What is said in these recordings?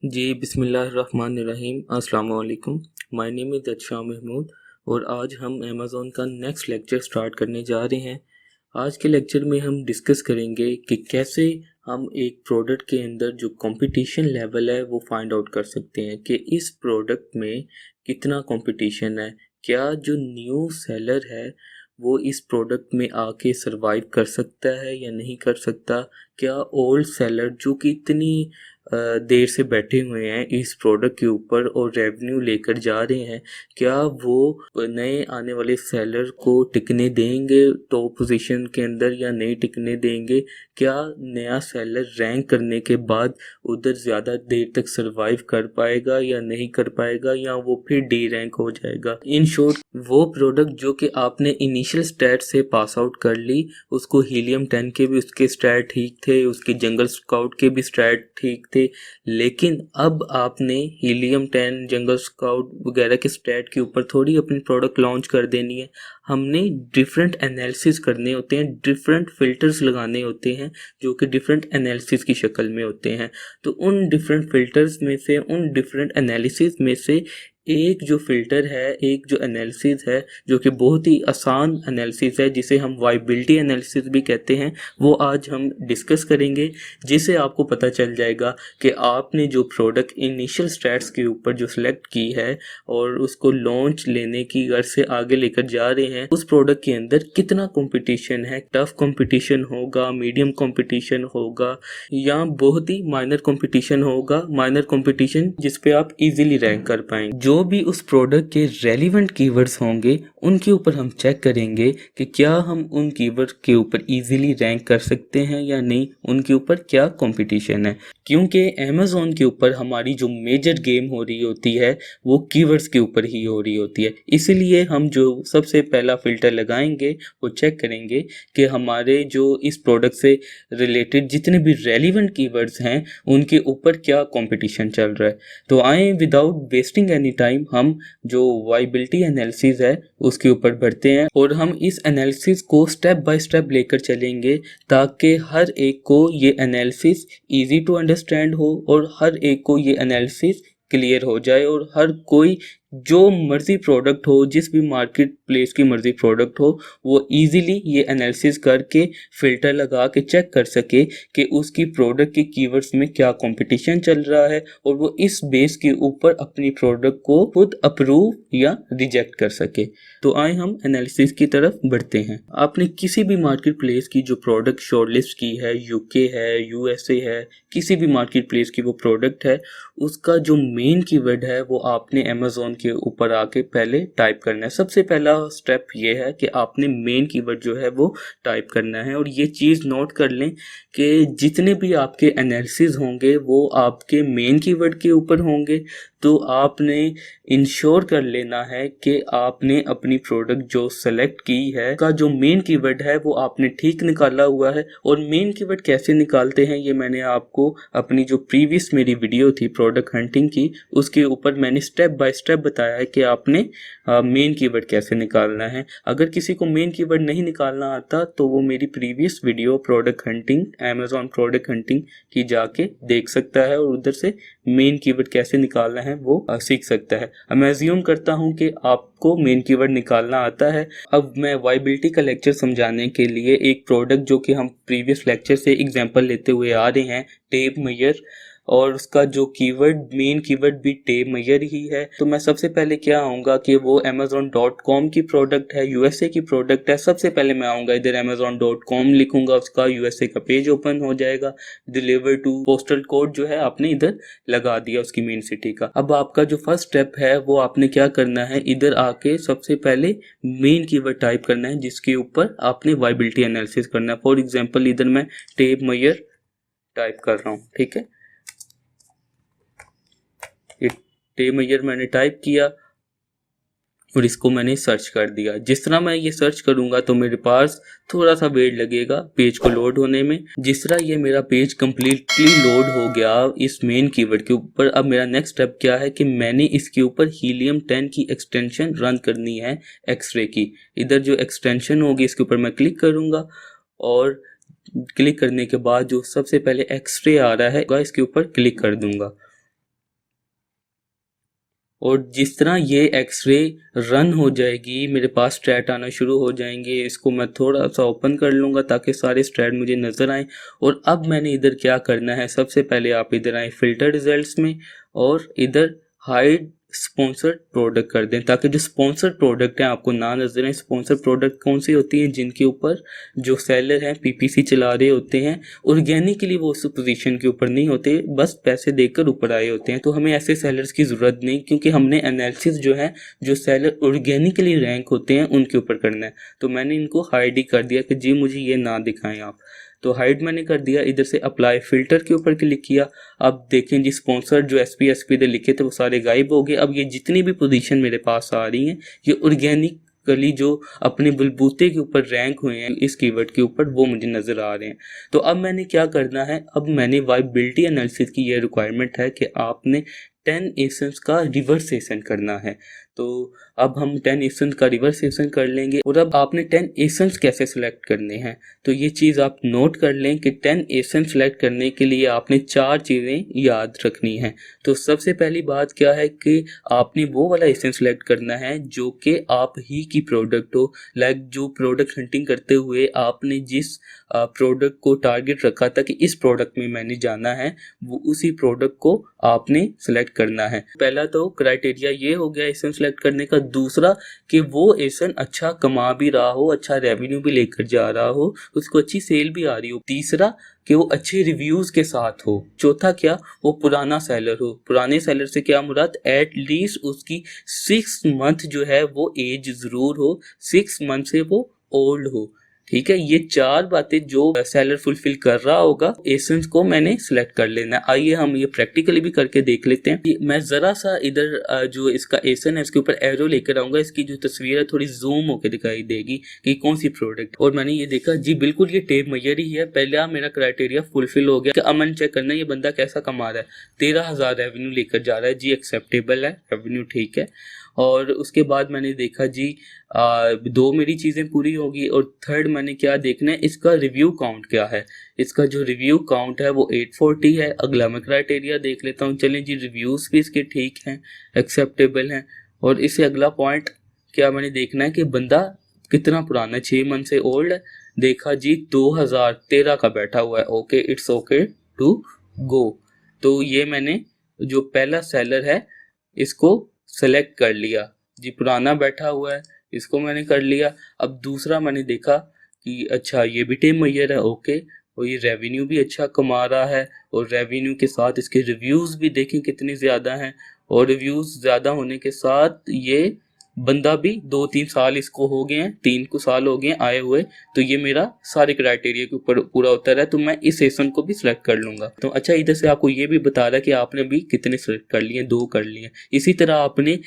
जी, बिस्मिल्लाहिर्रहमानिर्रहीम। अस्सलाम वालेकुम। माय नेम इज़ अदशा महमूद और आज हम अमेज़न का नेक्स्ट लेक्चर स्टार्ट करने जा रहे हैं। आज के लेक्चर में हम डिस्कस करेंगे कि कैसे हम एक प्रोडक्ट के अंदर जो कंपटीशन लेवल है वो फाइंड आउट कर सकते हैं कि इस प्रोडक्ट में कितना कंपटीशन है। क्या जो न्यू सेलर है वो इस प्रोडक्ट में आके सरवाइव कर सकता है या नहीं कर सकता। क्या ओल्ड सेलर जो कि इतनी देर से बैठे हुए हैं इस प्रोडक्ट के ऊपर और रेवेन्यू लेकर जा रहे हैं, क्या वो नए आने वाले सेलर को टिकने देंगे टॉप पोजीशन के अंदर या नहीं टिकने देंगे। क्या नया सेलर रैंक करने के बाद उधर ज़्यादा देर तक सरवाइव कर पाएगा या नहीं कर पाएगा, या वो फिर डी रैंक हो जाएगा। इन शॉर्ट, वो प्रोडक्ट जो कि आपने इनिशियल स्टैट से पास आउट कर ली, उसको हीलियम 10 के भी उसके स्टैट ठीक थे, उसके जंगल स्काउट के भी स्टैट ठीक थे, लेकिन अब आपने हीलियम 10 जंगल स्काउट वगैरह के स्टैट के ऊपर थोड़ी अपनी प्रोडक्ट लॉन्च कर देनी है। हमने डिफरेंट एनालिसिस करने होते हैं, डिफरेंट फिल्टर्स लगाने होते हैं जो कि डिफरेंट एनालिसिस की शक्ल में होते हैं। तो उन डिफरेंट फिल्टर्स में से, उन डिफरेंट एनालिसिस में से एक जो फ़िल्टर है, एक जो एनालिसिस है जो कि बहुत ही आसान एनालिसिस है, जिसे हम वायबिलिटी एनालिसिस भी कहते हैं, वो आज हम डिस्कस करेंगे। जिससे आपको पता चल जाएगा कि आपने जो प्रोडक्ट इनिशियल स्टैट्स के ऊपर जो सिलेक्ट की है और उसको लॉन्च लेने की गर्ज से आगे लेकर जा रहे हैं, उस प्रोडक्ट के अंदर कितना कंपटीशन है। टफ कंपटीशन होगा, मीडियम कंपटीशन होगा, या बहुत ही माइनर कंपटीशन होगा। माइनर कंपटीशन जिस पे आप इजीली रैंक कर पाएंगे। जो भी उस प्रोडक्ट के रेलिवेंट कीवर्ड्स होंगे उनके ऊपर हम चेक करेंगे कि क्या हम उन कीवर्ड के ऊपर इजीली रैंक कर सकते हैं या नहीं, उनके ऊपर क्या कंपटीशन है। क्योंकि अमेज़न के ऊपर हमारी जो मेजर गेम हो रही होती है वो कीवर्ड्स के ऊपर ही हो रही होती है। इसलिए हम जो सबसे पहला फ़िल्टर लगाएंगे वो चेक करेंगे कि हमारे जो इस प्रोडक्ट से रिलेटेड जितने भी रेलिवेंट कीवर्ड्स हैं उनके ऊपर क्या कंपटीशन चल रहा है। तो आए विदाउट वेस्टिंग एनी टाइम हम जो वायबिलिटी एनालिसिस है उसके ऊपर बढ़ते हैं और हम इस एनालिसिस को स्टेप बाय स्टेप लेकर चलेंगे ताकि हर एक को ये एनालिसिस इजी टू अंडरस्टैंड हो और हर एक को ये एनालिसिस क्लियर हो जाए और हर कोई जो मर्जी प्रोडक्ट हो, जिस भी मार्केट प्लेस की मर्जी प्रोडक्ट हो, वो इजीली ये एनालिसिस करके फिल्टर लगा के चेक कर सके कि उसकी प्रोडक्ट के कीवर्ड्स में क्या कंपटीशन चल रहा है और वो इस बेस के ऊपर अपनी प्रोडक्ट को खुद अप्रूव या रिजेक्ट कर सके। तो आए हम एनालिसिस की तरफ बढ़ते हैं। आपने किसी भी मार्केट प्लेस की जो प्रोडक्ट शॉर्टलिस्ट की है, यूके है, यूएसए है, किसी भी मार्केट प्लेस की वो प्रोडक्ट है, उसका जो मेन कीवर्ड है वो आपने अमेज़न के ऊपर आके पहले टाइप करना है। सबसे पहला स्टेप ये है कि आपने मेन कीवर्ड जो है वो टाइप करना है। और ये चीज़ नोट कर लें कि जितने भी आपके एनालिसिस होंगे वो आपके मेन कीवर्ड के ऊपर होंगे। तो आपने इंश्योर कर लेना है कि आपने अपनी प्रोडक्ट जो सेलेक्ट की है का जो मेन कीवर्ड है वो आपने ठीक निकाला हुआ है। और मेन कीवर्ड कैसे निकालते हैं ये मैंने आपको अपनी जो प्रीवियस मेरी वीडियो थी प्रोडक्ट हंटिंग की, उसके ऊपर मैंने स्टेप बाय स्टेप बताया है कि आपने मेन कीवर्ड कैसे निकालना है। अगर किसी को मेन कीवर्ड नहीं निकालना आता तो वो मेरी previous video product hunting, Amazon product hunting की जाके देख सकता है और उधर से मेन कीवर्ड कैसे निकालना है वो सीख सकता है। मैं अज्यूम करता हूँ कि आपको मेन कीवर्ड निकालना आता है। अब मैं वायबिलिटी का लेक्चर समझाने के लिए एक प्रोडक्ट जो कि हम प्रीवियस लेक्चर से एग्जांपल लेते हुए आ रहे हैं, टेप मेजर, और उसका जो कीवर्ड मेन कीवर्ड भी टेप मेजर ही है। तो मैं सबसे पहले क्या आऊँगा कि वो amazon.com की प्रोडक्ट है, यूएसए की प्रोडक्ट है। सबसे पहले मैं आऊँगा इधर amazon.com लिखूंगा, उसका यूएसए का पेज ओपन हो जाएगा। डिलीवर टू पोस्टल कोड जो है आपने इधर लगा दिया उसकी मेन सिटी का। अब आपका जो फर्स्ट स्टेप है वो आपने क्या करना है, इधर आके सबसे पहले मेन कीवर्ड टाइप करना है जिसके ऊपर आपने वायबिलिटी एनालिसिस करना है। फॉर एग्जाम्पल इधर मैं टेप मेजर टाइप कर रहा हूँ, ठीक है। टेप मेजर मैंने टाइप किया और इसको मैंने सर्च कर दिया। जिस तरह मैं ये सर्च करूंगा तो मेरे पास थोड़ा सा वेट लगेगा पेज को लोड होने में। जिस तरह ये मेरा पेज कम्प्लीटली लोड हो गया इस मेन कीवर्ड के ऊपर, अब मेरा नेक्स्ट स्टेप क्या है कि मैंने इसके ऊपर हीलियम 10 की एक्सटेंशन रन करनी है, एक्सरे की। इधर जो एक्सटेंशन होगी इसके ऊपर मैं क्लिक करूंगा और क्लिक करने के बाद जो सबसे पहले एक्सरे आ रहा है इसके ऊपर क्लिक कर दूंगा। और जिस तरह ये एक्सरे रन हो जाएगी मेरे पास स्ट्रैट आना शुरू हो जाएंगे। इसको मैं थोड़ा सा ओपन कर लूँगा ताकि सारे स्ट्रैट मुझे नज़र आएँ। और अब मैंने इधर क्या करना है, सबसे पहले आप इधर आए फ़िल्टर रिजल्ट्स में और इधर हाइड स्पॉन्सर्ड प्रोडक्ट कर दें ताकि जो स्पॉन्सर्ड प्रोडक्ट हैं आपको ना नजर आए। स्पॉन्सर्ड प्रोडक्ट कौन सी होती हैं? जिनके ऊपर जो सेलर हैं पीपीसी चला रहे होते हैं, ऑर्गेनिकली वो उस पोजीशन के ऊपर नहीं होते, बस पैसे देकर ऊपर आए होते हैं। तो हमें ऐसे सेलर्स की ज़रूरत नहीं, क्योंकि हमने एनालिसिस जो है जो सेलर ऑर्गेनिकली रैंक होते हैं उनके ऊपर करना है। तो मैंने इनको हाइड ही कर दिया कि जी मुझे ये ना दिखाएं आप। तो हाइड मैंने कर दिया। इधर से अप्लाई फिल्टर के ऊपर क्लिक किया। अब देखें जी स्पॉन्सर जो एसपी दे लिखे थे वो सारे गायब हो गए। अब ये जितनी भी पोजीशन मेरे पास आ रही हैं ये ऑर्गेनिकली जो अपने बलबूते के ऊपर रैंक हुए हैं इस कीवर्ड के ऊपर वो मुझे नज़र आ रहे हैं। तो अब मैंने क्या करना है, अब मैंने वाइबिलिटी एनालिसिस की ये रिक्वायरमेंट है कि आपने 10 एसेंस का रिवर्सेशन करना है। तो अब हम 10 एसेंस का रिवर्सेशन कर लेंगे। और अब आपने 10 एसेंस कैसे सिलेक्ट करने हैं, तो ये चीज़ आप नोट कर लें कि 10 एसेंस सिलेक्ट करने के लिए आपने 4 चीज़ें याद रखनी हैं। तो सबसे पहली बात क्या है कि आपने वो वाला एसेंस सिलेक्ट करना है जो कि आप ही की प्रोडक्ट हो। लाइक जो प्रोडक्ट हंटिंग करते हुए आपने जिस प्रोडक्ट को टारगेट रखा था कि इस प्रोडक्ट में मैंने जाना है, वो उसी प्रोडक्ट को आपने सिलेक्ट करना है। पहला तो क्राइटेरिया ये हो गया एसेंस सिलेक्ट करने का। दूसरा कि वो एसेंस अच्छा कमा भी रहा हो, अच्छा रेवेन्यू भी लेकर जा रहा हो, उसको अच्छी सेल भी आ रही हो। तीसरा कि वो अच्छे रिव्यूज के साथ हो। चौथा क्या, वो पुराना सेलर हो। पुराने सेलर से क्या मुराद, एटलीस्ट उसकी 6 मंथ जो है वो एज जरूर हो, 6 मंथ से वो ओल्ड हो। ठीक है, ये 4 बातें जो सेलर फुलफिल कर रहा होगा एसेंस को मैंने सिलेक्ट कर लेना है। आइए हम ये प्रैक्टिकली भी करके देख लेते हैं। मैं जरा सा इधर जो इसका एसन है इसके ऊपर एरो लेकर आऊंगा। इसकी जो तस्वीर है थोड़ी जूम होकर दिखाई देगी कि कौन सी प्रोडक्ट। और मैंने ये देखा जी बिल्कुल ये टेप मैयर ही है। पहला मेरा क्राइटेरिया फुलफिल हो गया कि अमन चेक करना ये बंदा कैसा कमा रहा है। 13,000 रेवेन्यू लेकर जा रहा है जी, एक्सेप्टेबल है रेवेन्यू, ठीक है। और उसके बाद मैंने देखा जी 2 मेरी चीज़ें पूरी होगी। और थर्ड मैंने क्या देखना है, इसका रिव्यू काउंट क्या है। इसका जो रिव्यू काउंट है वो 840 है। अगला मैं क्राइटेरिया देख लेता हूँ। चलें जी, रिव्यूज़ भी इसके ठीक हैं, एक्सेप्टेबल हैं। और इससे अगला पॉइंट क्या मैंने देखना है कि बंदा कितना पुराना है, 6 मंथ से ओल्ड है। देखा जी 2013 का बैठा हुआ है। Okay, it's okay to go. तो ये मैंने जो पहला सेलर है इसको सेलेक्ट कर लिया जी, पुराना बैठा हुआ है, इसको मैंने कर लिया। अब दूसरा मैंने देखा कि अच्छा ये भी टेम मैयर है, ओके, और ये रेवेन्यू भी अच्छा कमा रहा है। और रेवेन्यू के साथ इसके रिव्यूज़ भी देखें कितने ज़्यादा हैं। और रिव्यूज़ ज़्यादा होने के साथ ये बंदा भी 2-3 साल इसको हो गए हैं, 3 को साल हो गए आए हुए। तो ये मेरा सारे क्राइटेरिया के ऊपर पूरा उतर है। तो मैं इस सेशन को भी सिलेक्ट कर लूंगा। तो अच्छा, इधर से आपको ये भी बता रहा है कि आपने भी कितने सिलेक्ट कर लिए, 2 कर लिए। इसी तरह आपने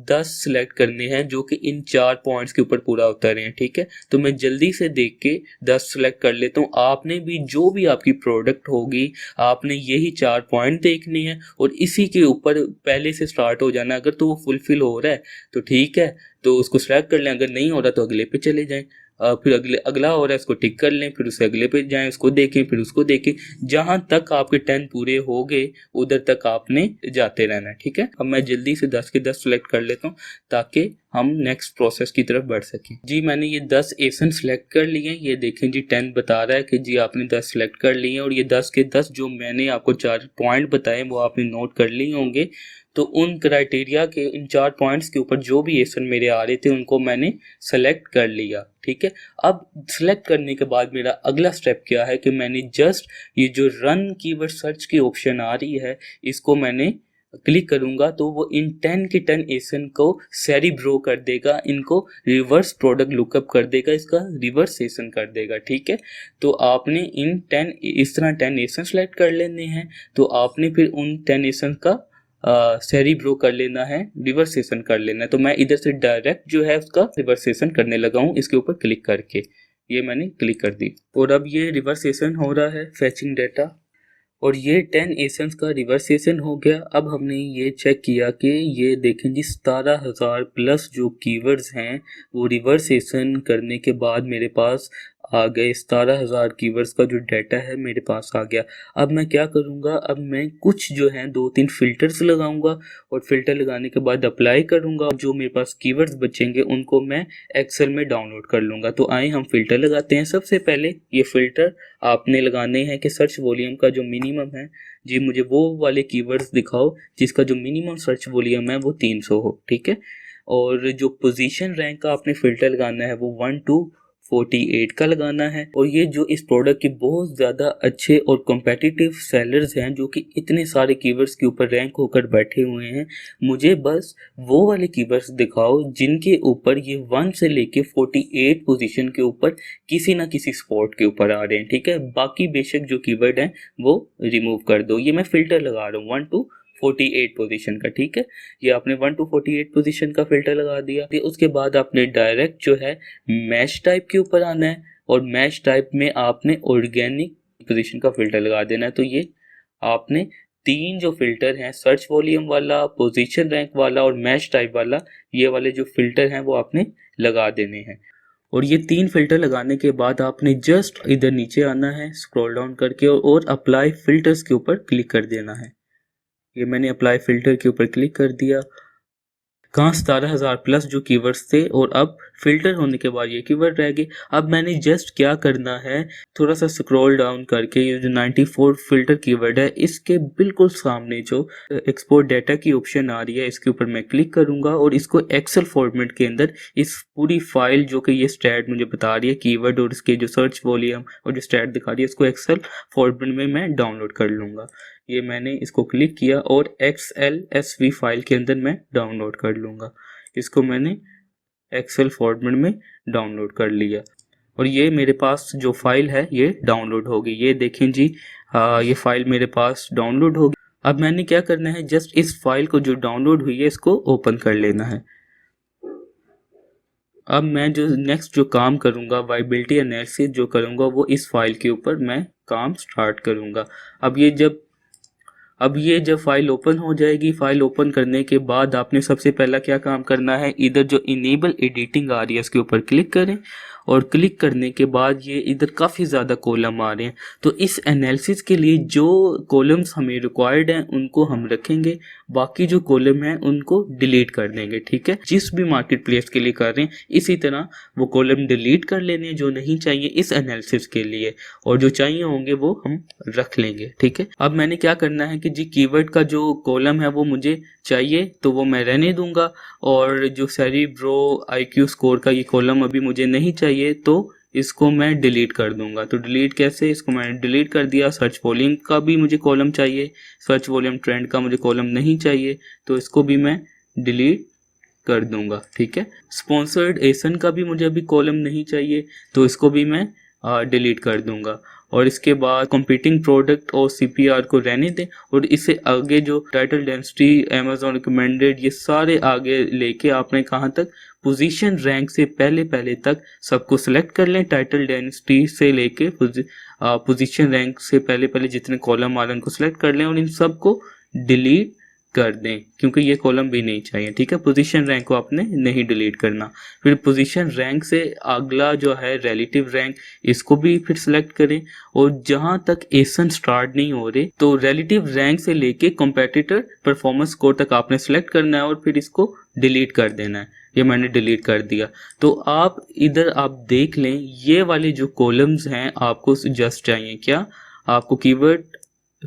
10 सिलेक्ट करने हैं जो कि इन 4 पॉइंट्स के ऊपर पूरा उतर हैं। ठीक है, तो मैं जल्दी से देख के 10 सिलेक्ट कर लेता हूँ। आपने भी जो भी आपकी प्रोडक्ट होगी आपने यही 4 पॉइंट देखने हैं और इसी के ऊपर पहले से स्टार्ट हो जाना। अगर तो वो फुलफिल हो रहा है तो ठीक है, तो उसको सिलेक्ट कर लें। अगर नहीं हो रहा तो अगले पे चले जाएं। फिर अगला हो रहा है इसको टिक कर लें, फिर उसे अगले पे जाएं, उसको देखें, फिर उसको देखें। जहां तक आपके 10 पूरे हो गए उधर तक आपने जाते रहना है। ठीक है, अब मैं जल्दी से 10 के 10 सिलेक्ट कर लेता हूँ ताकि हम नेक्स्ट प्रोसेस की तरफ बढ़ सकें। जी मैंने ये 10 एसन सिलेक्ट कर लिए हैं। ये देखें जी 10 बता रहा है कि जी आपने 10 सिलेक्ट कर लिए हैं। और ये 10 के 10 जो मैंने आपको 4 पॉइंट बताए वो आपने नोट कर लिए होंगे। तो उन क्राइटेरिया के इन 4 पॉइंट्स के ऊपर जो भी एसन मेरे आ रहे थे उनको मैंने सेलेक्ट कर लिया। ठीक है, अब सेलेक्ट करने के बाद मेरा अगला स्टेप क्या है कि मैंने जस्ट ये जो रन कीवर्ड सर्च की ऑप्शन आ रही है इसको मैंने क्लिक करूंगा तो वो इन 10 के 10 एसन को सेरिब्रो कर देगा, इनको रिवर्स प्रोडक्ट लुकअप कर देगा, इसका रिवर्स एसन कर देगा। ठीक है, तो आपने इन 10 इस तरह 10 एसन सेलेक्ट कर लेने हैं। तो आपने फिर उन 10 एसन का सेरिब्रो कर लेना है, रिवर्सेशन कर लेना है। तो मैं इधर से डायरेक्ट जो है उसका रिवर्सेशन करने लगा हूँ इसके ऊपर क्लिक करके। ये मैंने क्लिक कर दी और अब ये रिवर्सेशन हो रहा है, फेचिंग डेटा। और ये 10 एसेंस का रिवर्सेशन हो गया। अब हमने ये चेक किया कि ये देखें जी 17,000 प्लस जो कीवर्ड्स हैं वो रिवर्सेशन करने के बाद मेरे पास आ गए, 17,000 कीवर्ड्स का जो डाटा है मेरे पास आ गया। अब मैं क्या करूँगा, अब मैं कुछ जो है 2-3 फ़िल्टर्स लगाऊँगा और फ़िल्टर लगाने के बाद अप्लाई करूँगा। जो मेरे पास कीवर्ड्स बचेंगे उनको मैं एक्सेल में डाउनलोड कर लूँगा। तो आइए हम फ़िल्टर लगाते हैं। सबसे पहले ये फ़िल्टर आपने लगाने हैं कि सर्च वॉल्यूम का जो मिनिमम है, जी मुझे वो वाले कीवर्ड्स दिखाओ जिसका जो मिनिमम सर्च वॉल्यूम है वो 300 हो, ठीक है। और जो पोजीशन रैंक का आपने फ़िल्टर लगाना है वो 1 टू 48 का लगाना है। और ये जो इस प्रोडक्ट के बहुत ज़्यादा अच्छे और कॉम्पिटिटिव सेलर्स हैं जो कि इतने सारे कीवर्ड्स के ऊपर रैंक होकर बैठे हुए हैं, मुझे बस वो वाले कीवर्ड्स दिखाओ जिनके ऊपर ये 1 से लेके 48 पोजीशन के ऊपर किसी ना किसी स्पॉट के ऊपर आ रहे हैं, ठीक है। बाकी बेशक जो कीवर्ड हैं वो रिमूव कर दो। ये मैं फ़िल्टर लगा रहा हूँ 1 टू 48 पोजीशन का, ठीक है। ये आपने 1 टू 48 पोजीशन का फ़िल्टर लगा दिया। फिर उसके बाद आपने डायरेक्ट जो है मैश टाइप के ऊपर आना है और मैश टाइप में आपने ऑर्गेनिक पोजीशन का फ़िल्टर लगा देना है। तो ये आपने 3 जो फ़िल्टर हैं, सर्च वॉल्यूम वाला, पोजीशन रैंक वाला और मैश टाइप वाला, ये वाले जो फ़िल्टर हैं वो आपने लगा देने हैं। और ये 3 फ़िल्टर लगाने के बाद आपने जस्ट इधर नीचे आना है स्क्रॉल डाउन करके और अप्लाई फ़िल्टर्स के ऊपर क्लिक कर देना है। ये मैंने अप्लाई फ़िल्टर के ऊपर क्लिक कर दिया। कहाँ 17,000 प्लस जो कीवर्ड्स थे और अब फ़िल्टर होने के बाद ये कीवर्ड रह गए। अब मैंने जस्ट क्या करना है, थोड़ा सा स्क्रॉल डाउन करके ये जो 94 फ़िल्टर कीवर्ड है इसके बिल्कुल सामने जो एक्सपोर्ट डाटा की ऑप्शन आ रही है इसके ऊपर मैं क्लिक करूँगा और इसको एक्सेल फॉर्मेट के अंदर इस पूरी फाइल जो कि ये स्टैट मुझे बता रही है कीवर्ड और इसके जो सर्च वॉल्यूम और जो स्टैट दिखा रही है इसको एक्सेल फॉर्मेट में मैं डाउनलोड कर लूँगा। ये मैंने इसको क्लिक किया और XLSV फाइल के अंदर मैं डाउनलोड कर लूँगा। इसको मैंने एक्सेल फॉर्मेट में डाउनलोड कर लिया और ये मेरे पास जो फाइल है ये डाउनलोड होगी। ये देखें जी, ये फाइल मेरे पास डाउनलोड होगी। अब मैंने क्या करना है, जस्ट इस फाइल को जो डाउनलोड हुई है इसको ओपन कर लेना है। अब मैं जो नेक्स्ट जो काम करूँगा, वायबिलिटी एनालिसिस जो करूँगा वो इस फाइल के ऊपर मैं काम स्टार्ट करूँगा। अब ये जब फाइल ओपन हो जाएगी, फाइल ओपन करने के बाद आपने सबसे पहला क्या काम करना है, इधर जो इनेबल एडिटिंग आ रही है इसके ऊपर क्लिक करें और क्लिक करने के बाद ये इधर काफ़ी ज़्यादा कॉलम आ रहे हैं। तो इस एनालिसिस के लिए जो कॉलम्स हमें रिक्वायर्ड हैं उनको हम रखेंगे, बाकी जो कॉलम हैं उनको डिलीट कर देंगे, ठीक है। जिस भी मार्केट प्लेस के लिए कर रहे हैं इसी तरह वो कॉलम डिलीट कर लेने जो नहीं चाहिए इस एनालिसिस के लिए, और जो चाहिए होंगे वो हम रख लेंगे, ठीक है। अब मैंने क्या करना है कि जी कीवर्ड का जो कॉलम है वो मुझे चाहिए तो वो मैं रहने दूंगा, और जो सेरिब्रो IQ स्कोर का ये कॉलम अभी मुझे नहीं चाहिए तो इसको मैं डिलीट कर दूंगा। तो डिलीट कैसे, इसको मैंने डिलीट कर दिया। सर्च वॉल्यूम का भी मुझे कॉलम चाहिए, सर्च वॉल्यूम ट्रेंड का मुझे कॉलम नहीं चाहिए तो इसको भी मैं डिलीट कर दूंगा, ठीक है। स्पॉन्सर्ड एसन का भी मुझे अभी कॉलम नहीं चाहिए तो इसको भी मैं डिलीट कर दूंगा। और इसके बाद कंपीटिंग प्रोडक्ट और CPR को रहने दें, और इससे आगे जो टाइटल डेंसिटी, Amazon रिकमेंडेड, ये सारे आगे लेके आपने कहाँ तक, पोजीशन रैंक से पहले पहले तक सबको सिलेक्ट कर लें। टाइटल डेंसिटी से लेके पोजीशन रैंक से पहले पहले जितने कॉलम आ रहे हैं उनको सिलेक्ट कर लें और इन सबको डिलीट कर दें क्योंकि ये कॉलम भी नहीं चाहिए, ठीक है। पोजीशन रैंक को आपने नहीं डिलीट करना। फिर पोजीशन रैंक से अगला जो है रिलेटिव रैंक, इसको भी फिर सिलेक्ट करें, और जहां तक एसन स्टार्ट नहीं हो रहे तो रिलेटिव रैंक से लेके कॉम्पिटिटर परफॉर्मेंस स्कोर तक आपने सिलेक्ट करना है और फिर इसको डिलीट कर देना है। ये मैंने डिलीट कर दिया। तो आप इधर आप देख लें ये वाले जो कॉलम्स हैं आपको जस्ट चाहिए क्या, आपको keyword,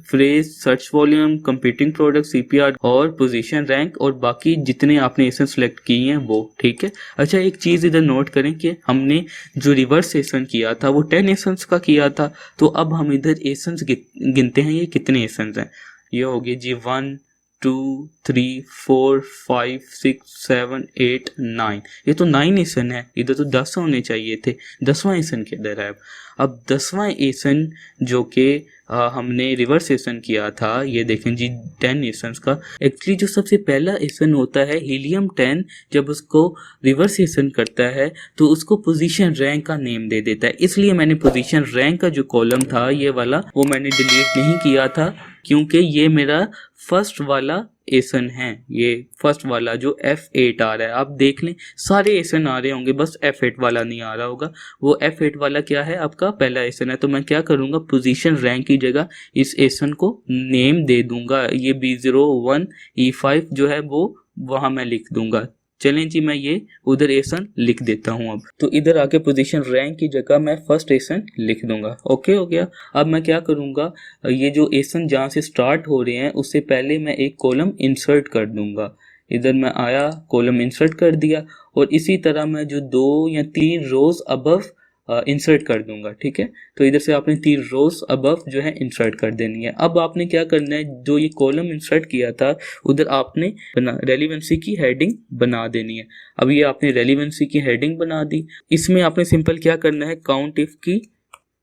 phrase, search volume, competing product, CPR और पोजीशन रैंक, और बाकी जितने आपने एसन सेलेक्ट किए हैं वो, ठीक है। अच्छा, एक चीज़ इधर नोट करें कि हमने जो रिवर्स एसन किया था वो 10 एसन्स का किया था। तो अब हम इधर एसन्स गिनते हैं, ये कितने एसन्स हैं। ये हो गए जी 1 2 3 4 5 6 7 8 9, ये तो 9 एसन है। इधर तो 10 होने चाहिए थे, 10वां एसन किधर है। अब 10वां एसन जो कि हमने रिवर्स एसन किया था, ये देखें जी 10 एसन्स का। एक्चुअली जो सबसे पहला एसन होता है हीलियम 10, जब उसको रिवर्स एसन करता है तो उसको पोजीशन रैंक का नेम दे देता है। इसलिए मैंने पोजीशन रैंक का जो कॉलम था ये वाला वो मैंने डिलीट नहीं किया था, क्योंकि ये मेरा फर्स्ट वाला एसन है, ये फर्स्ट वाला जो F8 आ रहा है। आप देख लें सारे एसन आ रहे होंगे, बस F8 वाला नहीं आ रहा होगा। वो F8 वाला क्या है, आपका पहला एसन है। तो मैं क्या करूँगा, पोजीशन रैंक की जगह इस एसन को नेम दे दूंगा, ये B01 E5 जो है वो वहाँ मैं लिख दूंगा। चलें जी, मैं ये उधर एसन लिख देता हूँ। अब तो इधर आके पोजीशन रैंक की जगह मैं फर्स्ट एसन लिख दूंगा। ओके हो गया। अब मैं क्या करूँगा, ये जो एसन जहाँ से स्टार्ट हो रहे हैं उससे पहले मैं एक कॉलम इंसर्ट कर दूंगा। इधर मैं आया, कॉलम इंसर्ट कर दिया, और इसी तरह मैं जो 2 या 3 रोज अबव इंसर्ट कर दूंगा। ठीक है, तो इधर से आपने 3 रोज अबव जो है इंसर्ट कर देनी है। अब आपने क्या करना है, जो ये कॉलम इंसर्ट किया था उधर आपने रेलिवेंसी की हेडिंग बना देनी है। अब ये आपने रेलिवेंसी की हेडिंग बना दी, इसमें आपने सिंपल क्या करना है, काउंट इफ की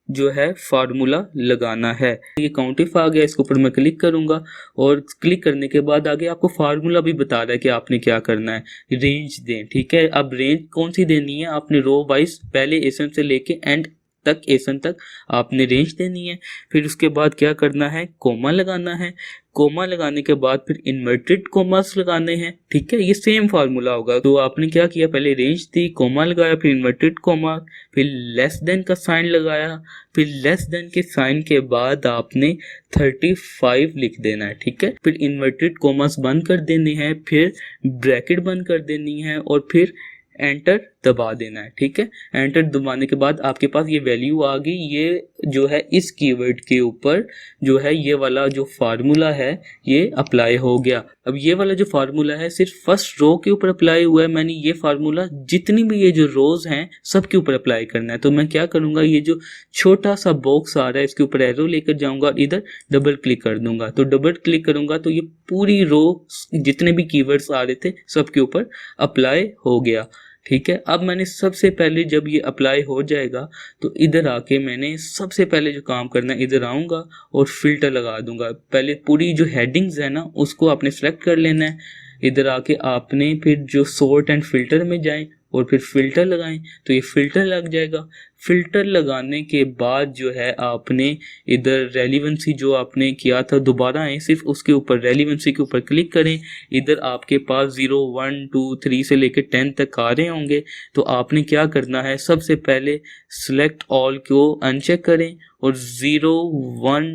जो है फार्मूला लगाना है। ये काउंट इफ आ गया, इसके ऊपर मैं क्लिक करूंगा, और क्लिक करने के बाद आगे आपको फार्मूला भी बता रहा है कि आपने क्या करना है, रेंज दें। ठीक है, अब रेंज कौन सी देनी है, आपने रो वाइज पहले एसन से लेके एंड तक, एसन तक आपने रेंज देनी है। फिर उसके बाद क्या करना है, कोमा लगाना है। कोमा लगाने के बाद फिर इन्वर्टेड कोमास लगाने हैं। ठीक है, ये सेम फार्मूला होगा। तो आपने क्या किया, पहले रेंज दी, कोमा लगाया, फिर इन्वर्टेड कोमा, फिर लेस देन का साइन लगाया, फिर लेस देन के साइन के बाद आपने 35 लिख देना है। ठीक है, फिर इन्वर्टेड कोमास बंद कर देने हैं, फिर ब्रैकेट बंद कर देनी है, और फिर एंटर दबा देना है। ठीक है, एंटर दबाने के बाद आपके पास ये वैल्यू आ गई। ये जो है इस कीवर्ड के ऊपर जो है ये वाला जो फार्मूला है ये अप्लाई हो गया। अब ये वाला जो फार्मूला है सिर्फ फर्स्ट रो के ऊपर अप्लाई हुआ है। मैंने ये फार्मूला जितनी भी ये जो रोज हैं सब के ऊपर अप्लाई करना है। तो मैं क्या करूंगा, ये जो छोटा सा बॉक्स आ रहा है इसके ऊपर एरो लेकर जाऊंगा और इधर डबल क्लिक कर दूंगा। तो डबल क्लिक करूंगा तो ये पूरी रो जितने भी कीवर्ड्स आ रहे थे सब के ऊपर अप्लाई हो गया। ठीक है, अब मैंने सबसे पहले जब ये अप्लाई हो जाएगा तो इधर आके मैंने सबसे पहले जो काम करना है, इधर आऊँगा और फिल्टर लगा दूंगा। पहले पूरी जो हेडिंग्स है ना उसको आपने सेलेक्ट कर लेना है। इधर आके आपने फिर जो सॉर्ट एंड फिल्टर में जाएं और फिर फिल्टर लगाएं तो ये फिल्टर लग जाएगा। फिल्टर लगाने के बाद जो है आपने इधर रेलिवेंसी जो आपने किया था दोबारा आए, सिर्फ उसके ऊपर रेलिवेंसी के ऊपर क्लिक करें। इधर आपके पास 0 1 2 3 से लेकर 10 तक आ रहे होंगे। तो आपने क्या करना है, सबसे पहले सिलेक्ट ऑल को अनचेक करें और 0 1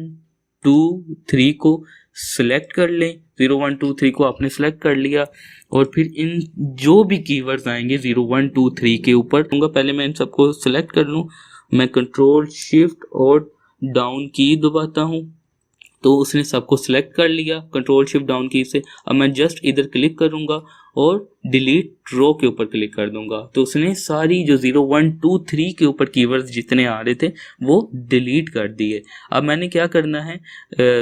2 3 को सिलेक्ट कर लें। 0 1 2 3 को आपने सिलेक्ट कर लिया और फिर इन जो भी कीवर्ड्स आएंगे 0 1 2 3 के ऊपर, पहले मैं इन सबको सिलेक्ट कर लूँ। मैं कंट्रोल शिफ्ट और डाउन की दबाता हूँ तो उसने सबको सिलेक्ट कर लिया कंट्रोल शिफ्ट डाउन की से। अब मैं जस्ट इधर क्लिक करूंगा और डिलीट रो के ऊपर क्लिक कर दूंगा तो उसने सारी जो 0 1 2 3 के ऊपर कीवर्ड्स जितने आ रहे थे वो डिलीट कर दिए। अब मैंने क्या करना है,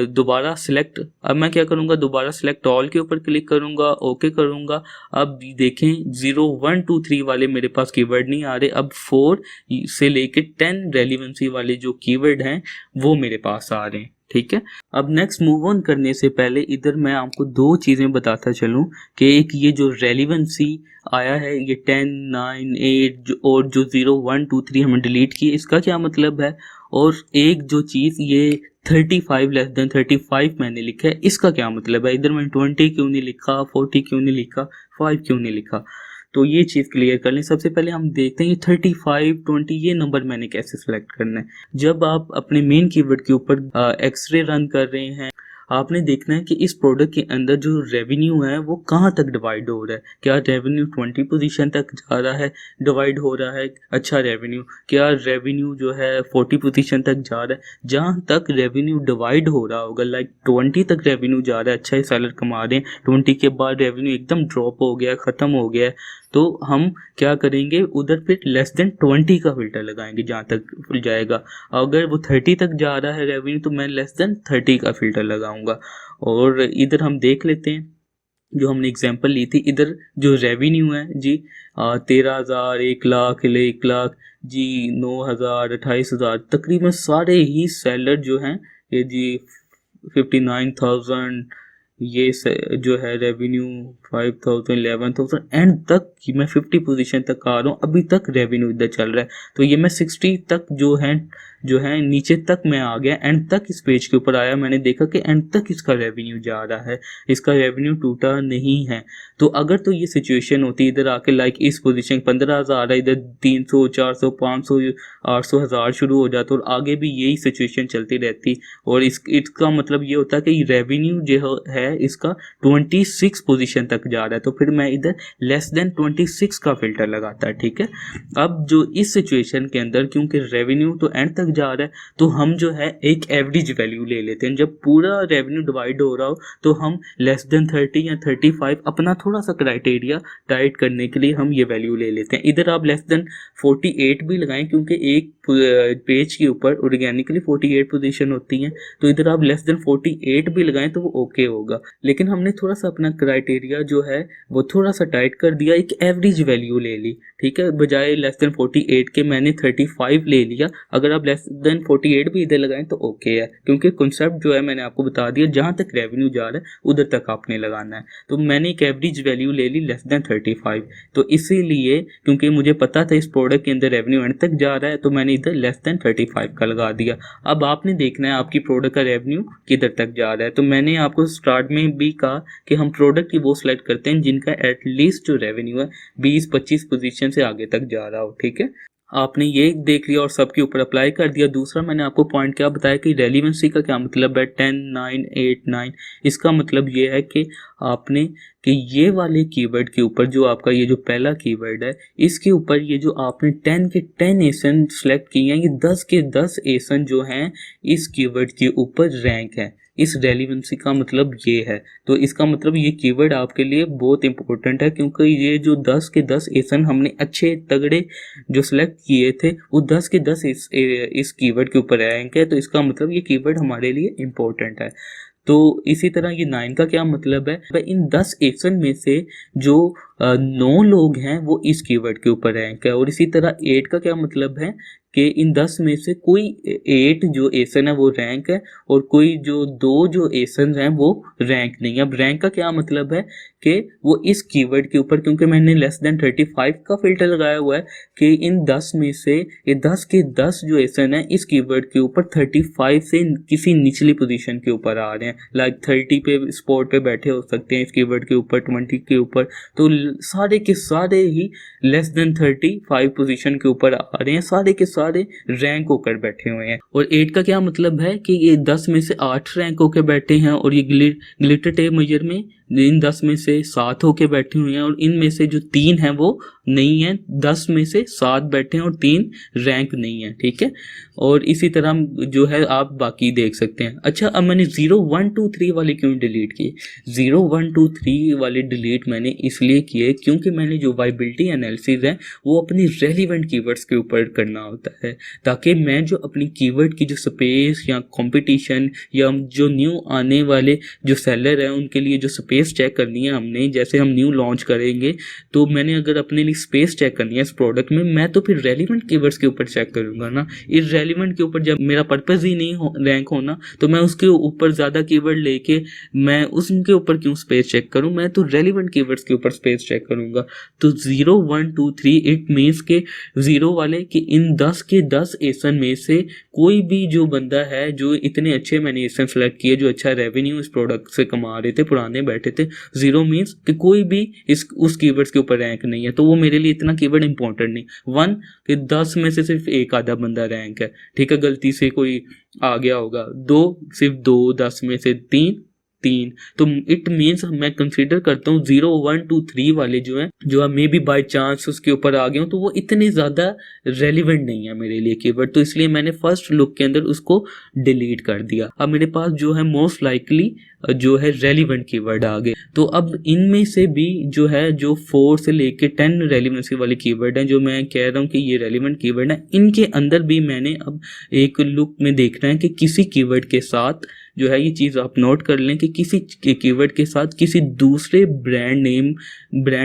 दोबारा सिलेक्ट, अब मैं क्या करूंगा, दोबारा सिलेक्ट ऑल के ऊपर क्लिक करूंगा, ओके करूंगा। अब देखें 0 1 2 3 वाले मेरे पास कीवर्ड नहीं आ रहे, अब 4 से लेके 10 रेलिवेंसी वाले जो कीवर्ड हैं वो मेरे पास आ रहे हैं। ठीक है, अब नेक्स्ट मूव ऑन करने से पहले इधर मैं आपको 2 चीज़ें बताता चलूं कि एक ये जो रेलिवेंसी आया है ये 10 9 8 और जो 0 1 2 3 हमने डिलीट किए इसका क्या मतलब है, और एक जो चीज़ ये 35 लेस देन 35 मैंने लिखा है इसका क्या मतलब है। इधर मैंने 20 क्यों नहीं लिखा, 40 क्यों नहीं लिखा, 5 क्यों नहीं लिखा, तो ये चीज़ क्लियर कर लें। सबसे पहले हम देखते हैं 35 20 ये नंबर मैंने कैसे सेलेक्ट करना है। जब आप अपने मेन कीवर्ड के ऊपर एक्सरे रन कर रहे हैं आपने देखना है कि इस प्रोडक्ट के अंदर जो रेवेन्यू है वो कहाँ तक डिवाइड हो रहा है। क्या रेवेन्यू 20 पोजीशन तक जा रहा है, डिवाइड हो रहा है अच्छा रेवेन्यू, क्या रेवेन्यू जो है 40 पोजीशन तक जा रहा है। जहाँ तक रेवेन्यू डिवाइड हो रहा होगा लाइक 20 तक रेवेन्यू जा रहा है, अच्छा ही सैलर कमा रहे हैं, 20 के बाद रेवेन्यू एकदम ड्रॉप हो गया, ख़त्म हो गया है, तो हम क्या करेंगे उधर फिर लेस देन 20 का फिल्टर लगाएंगे जहाँ तक जाएगा। अगर वो 30 तक जा रहा है रेवेन्यू तो मैं लेस देन 30 का फिल्टर लगाऊंगा। और इधर हम देख लेते हैं जो हमने एग्जांपल ली थी, इधर जो रेवेन्यू है जी 13,000 1,00,000 1,00,000 जी 9,000 28,000 तकरीबन सारे ही सेलर जो हैं ये जी 59,000 ये जो है रेवेन्यू 5000 11,000 एंड तक कि मैं 50 पोजीशन तक आ रहा हूँ, अभी तक रेवेन्यू इधर चल रहा है। तो ये मैं 60 तक जो है नीचे तक मैं आ गया, एंड तक इस पेज के ऊपर आया, मैंने देखा कि एंड तक इसका रेवेन्यू जा रहा है, इसका रेवेन्यू टूटा नहीं है। तो अगर तो ये सिचुएशन होती इधर आके लाइक इस पोजीशन 15,000 है, इधर 300 400 500 800 1000 शुरू हो जाता और आगे भी यही सिचुएशन चलती रहती, और इसका मतलब ये होता कि रेवेन्यू जो है इसका 26 पोजीशन तक जा रहा है, तो फिर मैं इधर लेस देन 26 का फिल्टर लगाता। ठीक है, अब जो इस सिचुएशन के अंदर क्योंकि रेवेन्यू तो एंड तक जा रहा है, तो हम जो है एक एवरेज वैल्यू ले लेते हैं। जब पूरा रेवेन्यू डिवाइड हो रहा हो तो हम लेस देन 30 या 35 अपना थोड़ा सा क्राइटेरिया टाइट करने के लिए हम ये वैल्यू ले लेते हैं। इधर आप लेस देन 48 भी लगाएं, क्योंकि एक पेज के ऊपर ऑर्गेनिकली 48 पोजीशन होती हैं, तो इधर आप लेस देन 48 भी लगाएं तो वो ओके होगा। लेकिन हमने थोड़ा सा अपना क्राइटेरिया जो है वो थोड़ा सा टाइट कर दिया, एक एवरेज वैल्यू ले ली। ठीक है, बजाय लेस देन 48 के मैंने 35 ले लिया। अगर आप लेस देन 48 भी इधर लगाएं तो ओके है, क्योंकि कॉन्सेप्ट जो है मैंने आपको बता दिया, जहां तक रेवेन्यू जा रहा है उधर तक आपने लगाना है। तो मैंने एक एवरेज वैल्यू ले ली लेस देन 35। तो इसीलिए क्योंकि मुझे पता था इस प्रोडक्ट के अंदर रेवेन्यू एंड तक जा रहा है, तो मैंने इधर लेस देन 35 का लगा दिया। अब आपने देखना है आपकी प्रोडक्ट का रेवेन्यू किधर तक जा रहा है। तो मैंने आपको स्टार्ट में भी कहा कि हम प्रोडक्ट की वो सिलेक्ट करते हैं जिनका एटलीस्ट जो रेवेन्यू है 20-25 पोजीशन से आगे तक जा रहा हो। ठीक है, आपने ये देख लिया और सबके ऊपर अप्लाई कर दिया। दूसरा मैंने आपको पॉइंट क्या बताया कि रेलिवेंसी का क्या मतलब है, 10 9 8 9। इसका मतलब ये है कि आपने कि ये वाले कीवर्ड के ऊपर जो आपका ये जो पहला कीवर्ड है, इसके ऊपर ये जो आपने 10 के 10 एसन सेलेक्ट किए हैं, ये 10 के 10 एसन जो हैं इस कीवर्ड के ऊपर रैंक है। इस रेलिवेंसी का मतलब ये है। तो इसका मतलब ये कीवर्ड आपके लिए बहुत इंपॉर्टेंट है, क्योंकि ये जो 10 के 10 एसन हमने अच्छे तगड़े जो सिलेक्ट किए थे वो 10 के 10 इस कीवर्ड के ऊपर रैंक है। तो इसका मतलब ये कीवर्ड हमारे लिए इंपॉर्टेंट है। तो इसी तरह ये 9 का क्या मतलब है, इन 10 एसन में से जो 9 लोग हैं वो इस कीवर्ड के ऊपर रैंक है। और इसी तरह 8 का क्या मतलब है कि इन 10 में से कोई 8 जो एसन है वो रैंक है, और कोई जो 2 जो एसन हैं वो रैंक नहीं है। अब रैंक का क्या मतलब है कि वो इस कीवर्ड के ऊपर, क्योंकि मैंने लेस देन 35 का फिल्टर लगाया हुआ है, कि इन 10 में से ये 10 के 10 जो एसन है इस कीवर्ड के ऊपर 35 से किसी निचली पोजीशन के ऊपर आ रहे हैं। लाइक 30 पे स्पॉट पे बैठे हो सकते हैं इस कीवर्ड के ऊपर, 20 के ऊपर। तो सारे के सारे ही लेस देन 35 पोजीशन के ऊपर आ रहे हैं, सारे के सारे रैंक होकर बैठे हुए हैं। और 8 का क्या मतलब है कि ये 10 में से 8 रैंक होकर बैठे हैं, और ये ग्लिटर टेप मेजर में इन 10 में से 7 होके बैठे हुए हैं, और इनमें से जो 3 हैं वो नहीं है। 10 में से 7 बैठे हैं और 3 रैंक नहीं है। ठीक है, और इसी तरह जो है आप बाकी देख सकते हैं। अच्छा, अब मैंने 0 1 2 3 वाले क्यों डिलीट किए? 0 1 2 3 वाले डिलीट मैंने इसलिए किए क्योंकि मैंने जो वाइबिलिटी एनालिसिस है वो अपनी रेलिवेंट कीवर्ड्स के ऊपर करना होता है, ताकि मैं जो अपनी कीवर्ड की जो स्पेस या कंपटीशन या जो न्यू आने वाले जो सेलर हैं उनके लिए जो स्पेस चेक करनी है हमने, जैसे हम न्यू लॉन्च करेंगे तो मैंने अगर अपने लिए स्पेस चेक करनी है इस प्रोडक्ट में, मैं तो फिर रेलिवेंट कीवर्ड्स के ऊपर चेक करूंगा ना। इस रेलिवेंट के ऊपर जब मेरा पर्पस ही नहीं रैंक होना, तो मैं उसके ऊपर ज़्यादा कीवर्ड लेके मैं उसके ऊपर क्यों स्पेस चेक करूं? मैं तो रेलिवेंट कीवर्ड्स के ऊपर स्पेस चेक करूंगा। तो 0 1 2 3 इट मीन्स के 0 वाले कि इन 10 के 10 एसन में से कोई भी जो बंदा है जो इतने अच्छे मैंने एसन सेलेक्ट किए, जो अच्छा रेवेन्यू इस प्रोडक्ट से कमा रहे थे, पुराने बैठे थे। 0 मीन्स कि कोई भी उस कीवर्ड्स के ऊपर रैंक नहीं है, तो वो मेरे लिए इतना कीवर्ड इंपॉर्टेंट नहीं। 1 कि 10 में से सिर्फ एक आधा बंदा रैंक है, ठीक है, गलती से कोई आ गया होगा। 2 सिर्फ 2, 10 में से 3, तो इट मीन्स मैं कंसीडर करता हूँ 0 1 2 3 वाले जो है, जो मे बी बाय चांस उसके ऊपर आ गए हो, तो वो इतने ज़्यादा रेलिवेंट नहीं है मेरे लिए कीवर्ड, तो इसलिए मैंने फर्स्ट लुक के अंदर उसको डिलीट कर दिया। अब मेरे पास जो है मोस्ट लाइकली जो है रेलिवेंट कीवर्ड आ गए। तो अब इनमें से भी जो है जो 4 से लेके 10 रेलिवेंसी वाले कीवर्ड हैं, जो मैं कह रहा हूँ कि ये रेलिवेंट कीवर्ड है, इनके अंदर भी मैंने अब एक लुक में देखना है कि किसी कीवर्ड के साथ जो है, ये चीज़ आप नोट कर लें कि किसी कीवर्ड के साथ किसी दूसरे ब्रांड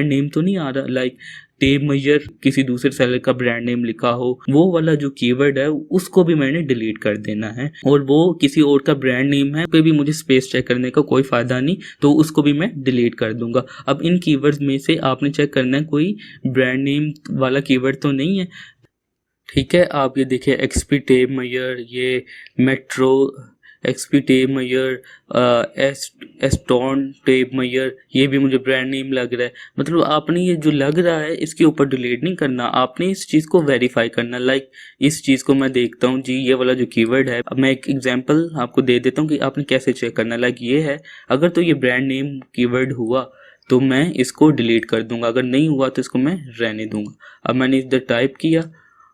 नेम तो नहीं आ रहा, लाइक टेप मेजर किसी दूसरे सेलर का ब्रांड नेम लिखा हो, वो वाला जो कीवर्ड है उसको भी मैंने डिलीट कर देना है। और वो किसी और का ब्रांड नेम है पे भी मुझे स्पेस चेक करने का कोई फायदा नहीं, तो उसको भी मैं डिलीट कर दूंगा। अब इन कीवर्ड्स में से आपने चेक करना है कोई ब्रांड नेम वाला कीवर्ड तो नहीं है। ठीक है, आप ये देखिए एक्सपी टेप मेजर, ये metro XP tape major, Aston tape major, ये भी मुझे ब्रांड नेम लग रहा है। मतलब आपने ये जो लग रहा है इसके ऊपर डिलीट नहीं करना, आपने इस चीज़ को वेरीफाई करना। लाइक इस चीज़ को मैं देखता हूँ जी, ये वाला जो कीवर्ड है, अब मैं एक एग्जांपल आपको दे देता हूँ कि आपने कैसे चेक करना। लाइक ये है, अगर तो ये ब्रांड नेम कीवर्ड हुआ तो मैं इसको डिलीट कर दूंगा, अगर नहीं हुआ तो इसको मैं रहने दूंगा। अब मैंने इधर टाइप किया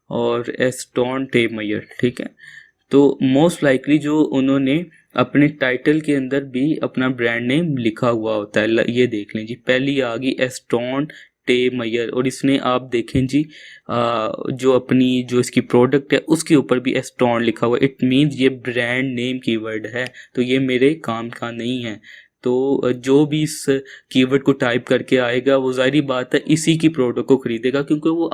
और एस्टोन टेप मेजर, ठीक है, तो मोस्ट लाइकली जो उन्होंने अपने टाइटल के अंदर भी अपना ब्रांड नेम लिखा हुआ होता है। ये देख लें जी, पहली आ गई एस्टोन टेप मेजर, और इसने आप देखें जी जो अपनी जो इसकी प्रोडक्ट है उसके ऊपर भी एस्टोन लिखा हुआ है। इट मीन्स ये ब्रांड नेम कीवर्ड है, तो ये मेरे काम का नहीं है। तो जो भी इस कीवर्ड को टाइप करके आएगा वो ज़ाहिरी बात है इसी की प्रोडक्ट को खरीदेगा, क्योंकि वो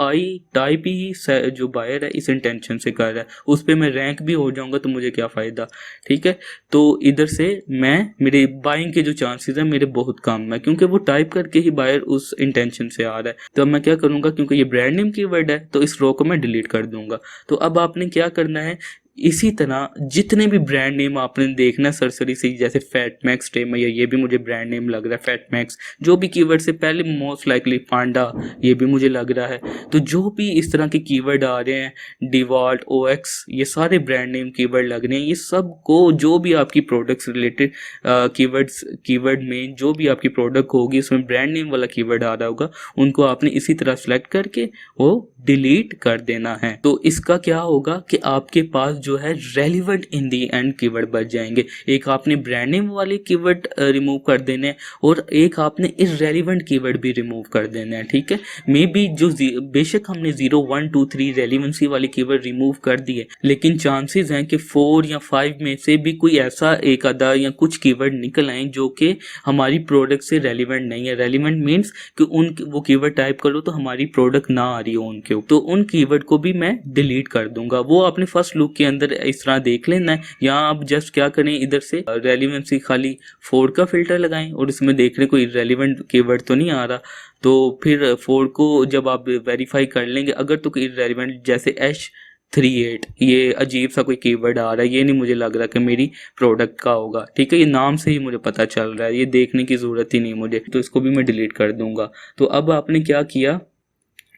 टाइप ही जो बायर है इस इंटेंशन से कर रहा है। उस पर मैं रैंक भी हो जाऊंगा तो मुझे क्या फ़ायदा। ठीक है, तो इधर से मेरे बाइंग के जो चांसेस हैं मेरे बहुत कम है, क्योंकि वो टाइप करके ही बायर उस इंटेंशन से आ रहा है। तो अब मैं क्या करूँगा, क्योंकि ये ब्रांड नेम कीवर्ड है तो इस रो को मैं डिलीट कर दूंगा। तो अब आपने क्या करना है, इसी तरह जितने भी ब्रांड नेम आपने देखना सरसरी से, जैसे फैटमैक्स टेप मेजर, ये भी मुझे ब्रांड नेम लग रहा है फैटमैक्स, जो भी कीवर्ड से पहले मोस्ट लाइकली पांडा, ये भी मुझे लग रहा है। तो जो भी इस तरह के कीवर्ड आ रहे हैं, डिवॉल्ट, ओएक्स, ये सारे ब्रांड नेम कीवर्ड लग रहे हैं। ये सब को जो भी आपकी प्रोडक्ट्स रिलेटेड कीवर्ड में जो भी आपकी प्रोडक्ट होगी उसमें ब्रांड नेम वाला कीवर्ड आ रहा होगा, उनको आपने इसी तरह सेलेक्ट करके वो डिलीट कर देना है। तो इसका क्या होगा कि आपके पास जो है relevant in the and keyword बच जाएंगे। एक आपने ब्रांड नेम वाले कीवर्ड रिमूव कर देने और एक आपने इररेलेवेंट कीवर्ड भी रिमूव कर देना है। ठीक है, मे बी जो बेशक हमने 0, 1, 2, 3 रेलिवेंसी वाले कीवर्ड रिमूव कर दिए, लेकिन चांसेस हैं कि 4 या 5 में से भी कोई ऐसा एक आधा या कुछ कीवर्ड निकल आए जो कि हमारी प्रोडक्ट से रेलिवेंट नहीं है। रेलिवेंट मीन्स कि वो कीवर्ड टाइप करो तो हमारी प्रोडक्ट ना आ रही हो उनके, तो उन कीवर्ड को भी मैं डिलीट कर दूंगा। वो आपने फर्स्ट लुक के अंदर इस तरह देख लेना है। यहाँ आप जस्ट क्या करें, इधर से रेलिवेंसी खाली 4 का फिल्टर लगाएं और इसमें देख लें कोई रेलिवेंट कीवर्ड तो नहीं आ रहा। तो फिर 4 को जब आप वेरीफाई कर लेंगे, अगर तो कोई रेलिवेंट जैसे H38, ये अजीब सा कोई कीवर्ड आ रहा है, ये नहीं मुझे लग रहा कि मेरी प्रोडक्ट का होगा। ठीक है, ये नाम से ही मुझे पता चल रहा है, ये देखने की ज़रूरत ही नहीं मुझे, तो इसको भी मैं डिलीट कर दूंगा। तो अब आपने क्या किया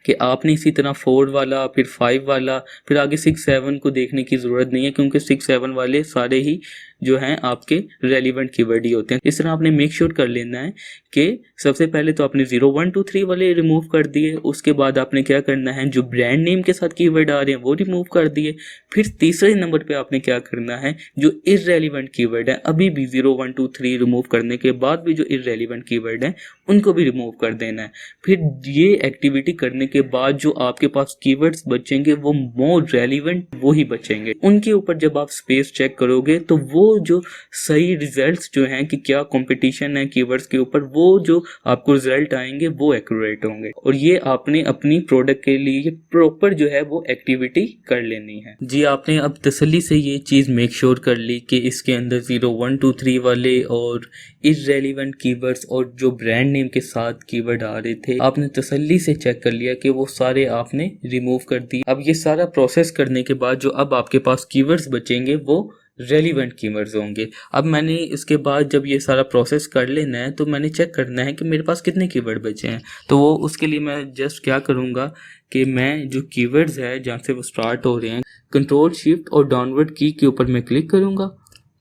कि आपने इसी तरह 4 वाला, फिर 5 वाला, फिर आगे 6, 7 को देखने की ज़रूरत नहीं है, क्योंकि 6, 7 वाले सारे ही जो हैं आपके रेलिवेंट कीवर्ड ही होते हैं। इस तरह आपने मेक श्योर कर लेना है कि सबसे पहले तो आपने 0, 1, 2, 3 वाले रिमूव कर दिए। उसके बाद आपने क्या करना है, जो ब्रांड नेम के साथ कीवर्ड आ रहे हैं वो रिमूव कर दिए। फिर तीसरे नंबर पे आपने क्या करना है, जो इररेलेवेंट कीवर्ड है, अभी भी 0, 1, 2, 3 रिमूव करने के बाद भी जो इररेलेवेंट कीवर्ड है उनको भी रिमूव कर देना है। फिर ये एक्टिविटी करने के बाद जो आपके पास कीवर्ड्स बचेंगे वो मोर रेलिवेंट वो ही बचेंगे। उनके ऊपर जब आप स्पेस चेक करोगे तो वो जो सही रिजल्ट्स जो हैं कि क्या कंपटीशन है कीवर्ड्स के ऊपर, वो जो आपको रिजल्ट आएंगे वो एक्यूरेट होंगे। और ये आपने अपनी प्रोडक्ट के लिए प्रॉपर जो है वो एक्टिविटी कर लेनी है। जी, आपने अब तसल्ली से ये चीज़ मेक श्योर कर ली कि इसके अंदर 0, 1, 2, 3 वाले और इररेलेवेंट कीवर्ड्स और जो ब्रांड नेम के साथ कीवर्ड आ रहे थे आपने तसल्ली से चेक कर लिया कि वो सारे आपने रिमूव कर दिए। अब ये सारा प्रोसेस करने के बाद जो अब आपके पास कीवर्ड्स बचेंगे वो रेलिवेंट कीवर्ड्स होंगे। अब मैंने इसके बाद जब ये सारा प्रोसेस कर लेना है तो मैंने चेक करना है कि मेरे पास कितने कीवर्ड बचे हैं। तो वो उसके लिए मैं जस्ट क्या करूँगा कि मैं जो कीवर्ड्स है जहाँ से वो स्टार्ट हो रहे हैं, कंट्रोल शिफ्ट और डाउनवर्ड की के ऊपर मैं क्लिक करूँगा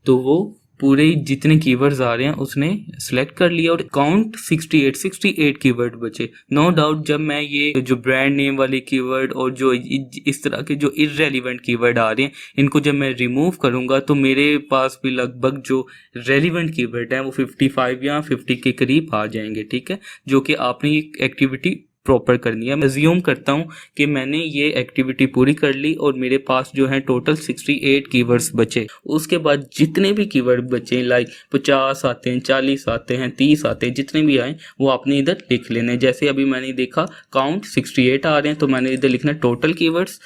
तो वो पूरे जितने कीवर्ड्स आ रहे हैं उसने सेलेक्ट कर लिया और काउंट 68 कीवर्ड बचे। नो डाउट जब मैं ये जो ब्रांड नेम वाले कीवर्ड और जो इस तरह के जो इररेलेवेंट कीवर्ड आ रहे हैं इनको जब मैं रिमूव करूंगा तो मेरे पास भी लगभग जो रेलिवेंट कीवर्ड हैं वो 55 या 50 के करीब आ जाएंगे। ठीक है, जो कि आपने एक एक्टिविटी प्रॉपर करनी है। मैं अज्यूम करता हूँ कि मैंने ये एक्टिविटी पूरी कर ली और मेरे पास जो है टोटल 68 कीवर्ड्स बचे। उसके बाद जितने भी कीवर्ड बचे लाइक 50 आते हैं, 40 आते हैं, 30 आते हैं, जितने भी आए वो आपने इधर लिख लेने। जैसे अभी मैंने देखा काउंट 68 आ रहे हैं, तो मैंने इधर लिखना टोटल कीवर्ड्स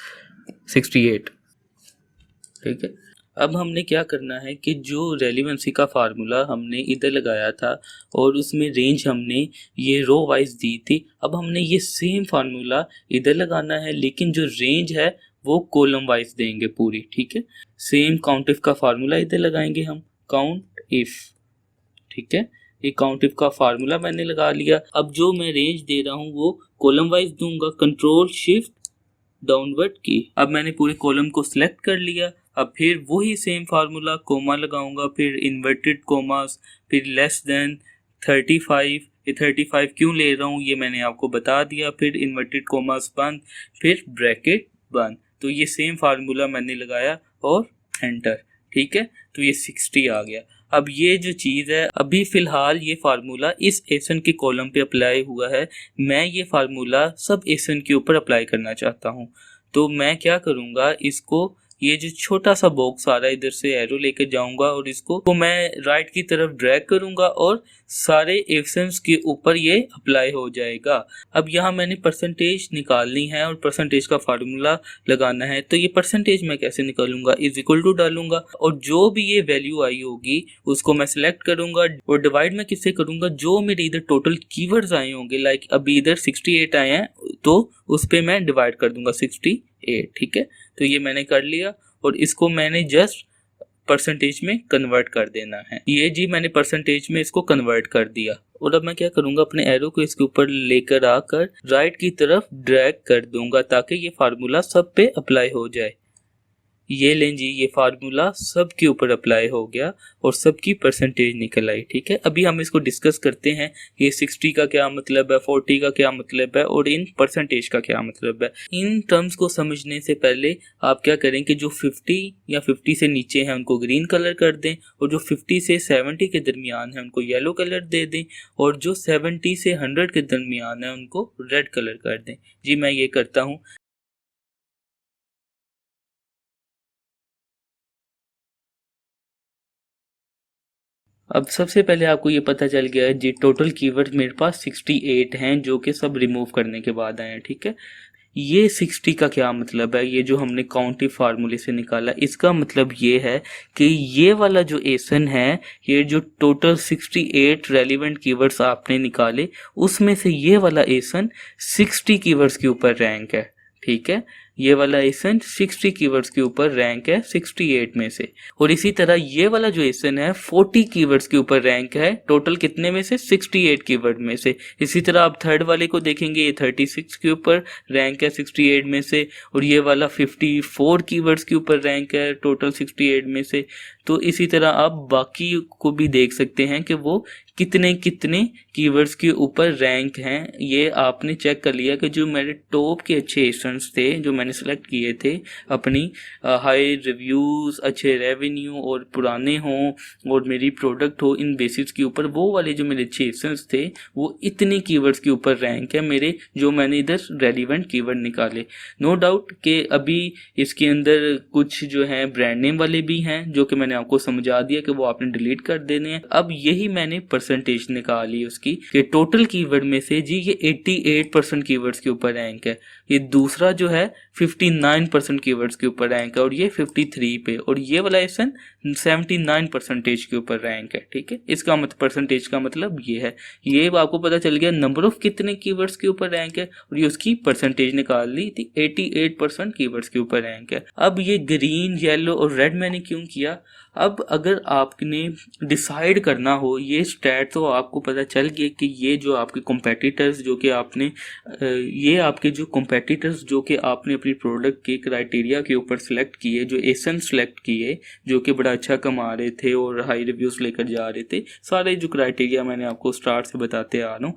68। ठीक है, अब हमने क्या करना है कि जो रेलिवेंसी का फार्मूला हमने इधर लगाया था और उसमें रेंज हमने ये रो वाइज दी थी, अब हमने ये सेम फार्मूला इधर लगाना है, लेकिन जो रेंज है वो कॉलम वाइज देंगे पूरी। ठीक है, सेम काउंट इफ का फार्मूला इधर लगाएंगे हम, काउंट इफ। ठीक है, ये काउंट इफ का फार्मूला मैंने लगा लिया। अब जो मैं रेंज दे रहा हूँ वो कॉलम वाइज दूंगा, कंट्रोल शिफ्ट डाउनवर्ड की। अब मैंने पूरे कॉलम को सिलेक्ट कर लिया। अब फिर वही सेम फार्मूला, कोमा लगाऊंगा, फिर इन्वर्टेड कोमास, फिर लेस देन 35। ये 35 क्यों ले रहा हूँ ये मैंने आपको बता दिया। फिर इन्वर्टेड कोमास बंद, फिर ब्रैकेट बंद। तो ये सेम फार्मूला मैंने लगाया और एंटर। ठीक है, तो ये 60 आ गया। अब ये जो चीज़ है, अभी फ़िलहाल ये फार्मूला इस एसन के कॉलम पे अप्लाई हुआ है। मैं ये फार्मूला सब एसन के ऊपर अप्लाई करना चाहता हूँ। तो मैं क्या करूँगा, इसको ये जो छोटा सा बॉक्स आ रहा है इधर से एरो लेकर जाऊंगा और इसको मैं राइट की तरफ ड्रैग करूंगा और सारे एफसेंस के ऊपर ये अप्लाई हो जाएगा। अब यहाँ मैंने परसेंटेज निकालनी है और परसेंटेज का फार्मूला लगाना है। तो ये परसेंटेज मैं कैसे निकालूंगा, इज इक्वल टू डालूंगा और जो भी ये वैल्यू आई होगी उसको मैं सिलेक्ट करूंगा और डिवाइड में किससे करूंगा, जो मेरे इधर टोटल कीवर्ड्स आए होंगे, लाइक अभी इधर 68 आए हैं तो उस पर मैं डिवाइड कर दूंगा 68। ठीक है, तो ये मैंने कर लिया और इसको मैंने जस्ट परसेंटेज में कन्वर्ट कर देना है। ये जी मैंने परसेंटेज में इसको कन्वर्ट कर दिया और अब मैं क्या करूंगा, अपने एरो को इसके ऊपर लेकर आकर राइट की तरफ ड्रैग कर दूंगा ताकि ये फार्मूला सब पे अप्लाई हो जाए। ये लें जी, ये फार्मूला सब के ऊपर अप्लाई हो गया और सबकी परसेंटेज निकल आई। ठीक है, अभी हम इसको डिस्कस करते हैं ये 60 का क्या मतलब है, 40 का क्या मतलब है और इन परसेंटेज का क्या मतलब है। इन टर्म्स को समझने से पहले आप क्या करें कि जो 50 या 50 से नीचे हैं उनको ग्रीन कलर कर दें और जो 50 से 70 के दरमियान है उनको येलो कलर दे दें और जो 70 से 100 के दरमियान है उनको रेड कलर कर दें। जी मैं ये करता हूँ। अब सबसे पहले आपको ये पता चल गया है जी, टोटल कीवर्ड मेरे पास 68 हैं जो कि सब रिमूव करने के बाद आए हैं। ठीक है, ये 60 का क्या मतलब है, ये जो हमने काउंटिव फार्मूले से निकाला, इसका मतलब ये है कि ये वाला जो एसन है, ये जो टोटल 68 रेलिवेंट कीवर्ड्स आपने निकाले उसमें से ये वाला एसन 60 कीवर्ड्स के ऊपर रैंक है। ठीक है, ये वाला एसन 60 कीवर्ड्स के ऊपर रैंक है 68 में से। और इसी तरह ये वाला जो एसन है 40 कीवर्ड्स के ऊपर रैंक है टोटल कितने में से, 68 कीवर्ड में से। इसी तरह आप थर्ड वाले को देखेंगे, ये 36 के ऊपर रैंक है 68 में से और ये वाला 54 कीवर्ड्स के ऊपर रैंक है टोटल 68 में से। तो इसी तरह आप बाकी को भी देख सकते हैं कि वो कितने कितने कीवर्ड्स के ऊपर रैंक हैं। ये आपने चेक कर लिया कि जो मेरे टॉप के अच्छे एसेंस थे जो मैंने सेलेक्ट किए थे अपनी हाई रिव्यूज़, अच्छे रेवेन्यू और पुराने हों और मेरी प्रोडक्ट हो, इन बेसिस के ऊपर वो वाले जो मेरे अच्छे एसेंस थे वो इतने कीवर्ड्स के ऊपर रैंक है मेरे, जो मैंने इधर रेलिवेंट कीवर्ड निकाले। नो डाउट कि अभी इसके अंदर कुछ जो है ब्रांड नेम वाले भी हैं जो कि मैंने आपको समझा दिया कि वो आपने डिलीट कर देने हैं। अब यही मैंने परसेंटेज निकाली उसकी कि टोटल कीवर्ड में से जी ये 88% कीवर्ड्स के ऊपर रैंक है, ये दूसरा जो है 59% कीवर्ड्स के ऊपर रैंक है और ये 53 पे, और ये वाला एसन 79% के ऊपर रैंक है। ठीक है, इसका मतलब परसेंटेज का मतलब ये है। ये आपको पता चल गया नंबर ऑफ कितने कीवर्ड्स के ऊपर रैंक है और ये उसकी परसेंटेज निकाल ली थी, 88% कीवर्ड्स के ऊपर रैंक है। अब ये ग्रीन, येलो और रेड मैंने क्यों किया, अब अगर आपने डिसाइड करना हो ये स्टैट, तो आपको पता चल गया कि ये जो आपके कॉम्पिटिटर्स जो कि आपने ये आपके जो कॉम्पिटिटर्स जो कि आपने अपनी प्रोडक्ट के क्राइटेरिया के ऊपर सेलेक्ट किए, जो एसन सेलेक्ट किए जो कि बड़ा अच्छा कमा रहे थे और हाई रिव्यूज़ लेकर जा रहे थे, सारे जो क्राइटेरिया मैंने आपको स्टार्ट से बताते आ रहा हूँ,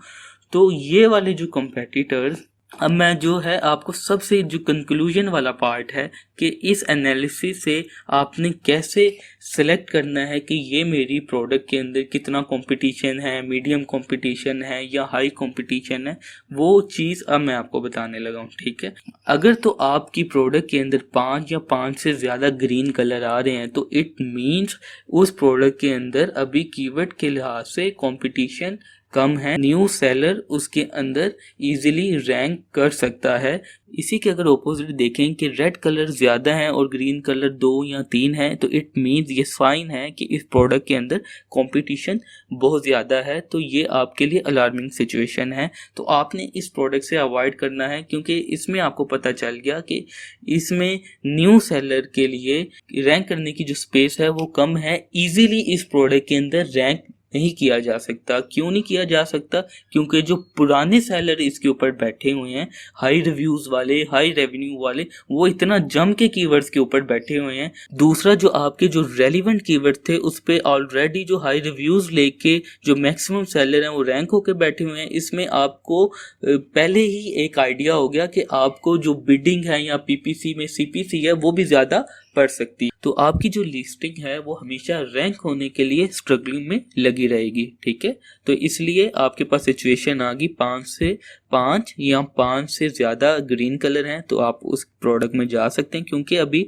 तो ये वाले जो कॉम्पिटिटर्स अब मैं जो है आपको सबसे जो कंक्लूजन वाला पार्ट है कि इस एनालिसिस से आपने कैसे सेलेक्ट करना है कि ये मेरी प्रोडक्ट के अंदर कितना कंपटीशन है, मीडियम कंपटीशन है या हाई कंपटीशन है, वो चीज़ अब मैं आपको बताने लगा हूँ। ठीक है, अगर तो आपकी प्रोडक्ट के अंदर 5 या 5 से ज़्यादा ग्रीन कलर आ रहे हैं तो इट मीन्स उस प्रोडक्ट के अंदर अभी कीवर्ड के लिहाज से कंपटीशन कम है, न्यू सेलर उसके अंदर इजीली रैंक कर सकता है। इसी के अगर ऑपोजिट देखें कि रेड कलर ज़्यादा है और ग्रीन कलर 2 या 3 है तो इट मीन्स ये साइन है कि इस प्रोडक्ट के अंदर कंपटीशन बहुत ज़्यादा है, तो ये आपके लिए अलार्मिंग सिचुएशन है। तो आपने इस प्रोडक्ट से अवॉइड करना है, क्योंकि इसमें आपको पता चल गया कि इसमें न्यू सेलर के लिए रैंक करने की जो स्पेस है वो कम है। ईजिली इस प्रोडक्ट के अंदर रैंक नहीं किया जा सकता। क्यों नहीं किया जा सकता? क्योंकि जो पुराने सेलर इसके ऊपर बैठे हुए हैं, हाई रिव्यूज़ वाले, हाई रेवेन्यू वाले, वो इतना जम के कीवर्ड्स के ऊपर बैठे हुए हैं। दूसरा, जो आपके जो रेलिवेंट कीवर्ड थे उस पर ऑलरेडी जो हाई रिव्यूज़ लेके जो मैक्सिमम सेलर हैं वो रैंक होके बैठे हुए हैं। इसमें आपको पहले ही एक आइडिया हो गया कि आपको जो बिडिंग है या पीपीसी में सीपीसी है वो भी ज़्यादा पड़ सकती, तो आपकी जो लिस्टिंग है वो हमेशा रैंक होने के लिए स्ट्रगलिंग में लगी रहेगी। ठीक है, तो इसलिए आपके पास सिचुएशन आ गई 5 से 5 या 5 से ज़्यादा ग्रीन कलर हैं तो आप उस प्रोडक्ट में जा सकते हैं, क्योंकि अभी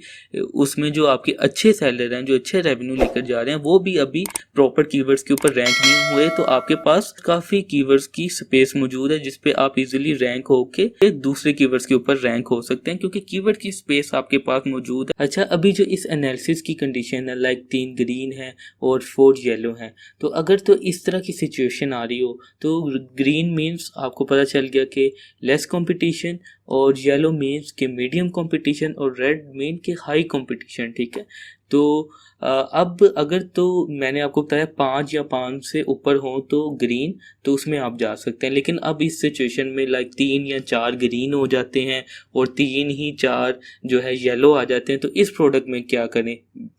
उसमें जो आपके अच्छे सेलर हैं, जो अच्छे रेवेन्यू लेकर जा रहे हैं, वो भी अभी प्रॉपर कीवर्ड्स के ऊपर रैंक नहीं हुए। तो आपके पास काफ़ी कीवर्ड्स की स्पेस मौजूद है जिसपे आप इजीली रैंक होके दूसरे कीवर्ड्स के ऊपर रैंक हो सकते हैं, क्योंकि कीवर्ड की स्पेस आपके पास मौजूद है। अच्छा, अभी जो इस एनालिसिस की कंडीशन है, लाइक 3 ग्रीन है और 4 येलो है, तो अगर तो इस तरह की सिचुएशन आ रही हो तो ग्रीन मीन्स आपको पता चल गया कि लेस कंपटीशन, और येलो मीन्स के मीडियम कंपटीशन, और रेड मीन के हाई कंपटीशन। ठीक है, तो अब अगर तो मैंने आपको बताया 5 या 5 से ऊपर हो तो ग्रीन, तो उसमें आप जा सकते हैं। लेकिन अब इस सिचुएशन में लाइक 3 या 4 ग्रीन हो जाते हैं और 3 ही 4 जो है येलो आ जाते हैं, तो इस प्रोडक्ट में क्या करें?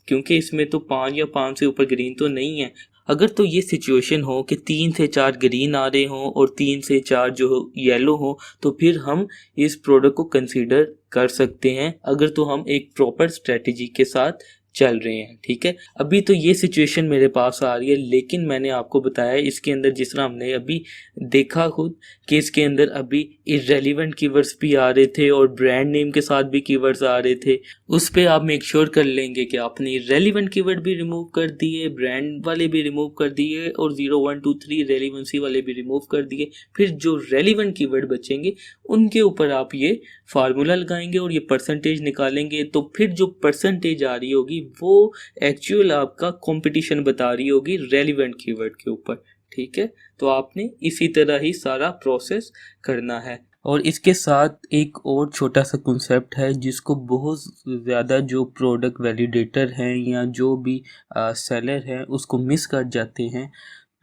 क्योंकि इसमें तो 5 या 5 से ऊपर ग्रीन तो नहीं है। अगर तो ये सिचुएशन हो कि 3 से 4 ग्रीन आ रहे हों और 3 से 4 जो येलो हो, तो फिर हम इस प्रोडक्ट को कंसीडर कर सकते हैं, अगर तो हम एक प्रॉपर स्ट्रेटजी के साथ चल रहे हैं। ठीक है, अभी तो ये सिचुएशन मेरे पास आ रही है, लेकिन मैंने आपको बताया इसके अंदर जिस तरह हमने अभी देखा खुद कि इसके अंदर अभी इररेलेवेंट कीवर्ड्स भी आ रहे थे और ब्रांड नेम के साथ भी कीवर्ड्स आ रहे थे। उस पे आप मेक श्योर कर लेंगे कि आपने इररेलेवेंट कीवर्ड भी रिमूव कर दिए, ब्रांड वाले भी रिमूव कर दिए और 0 1 2 3 रेलिवेंसी वाले भी रिमूव कर दिए। फिर जो रेलिवेंट कीवर्ड बचेंगे उनके ऊपर आप ये फार्मूला लगाएंगे और ये परसेंटेज निकालेंगे, तो फिर जो परसेंटेज आ रही होगी वो एक्चुअल आपका कंपटीशन बता रही होगी रेलिवेंट कीवर्ड के ऊपर। ठीक है, तो आपने इसी तरह ही सारा प्रोसेस करना है। और इसके साथ एक और छोटा सा कॉन्सेप्ट है जिसको बहुत ज़्यादा जो प्रोडक्ट वैलिडेटर हैं या जो भी सेलर हैं उसको मिस कर जाते हैं,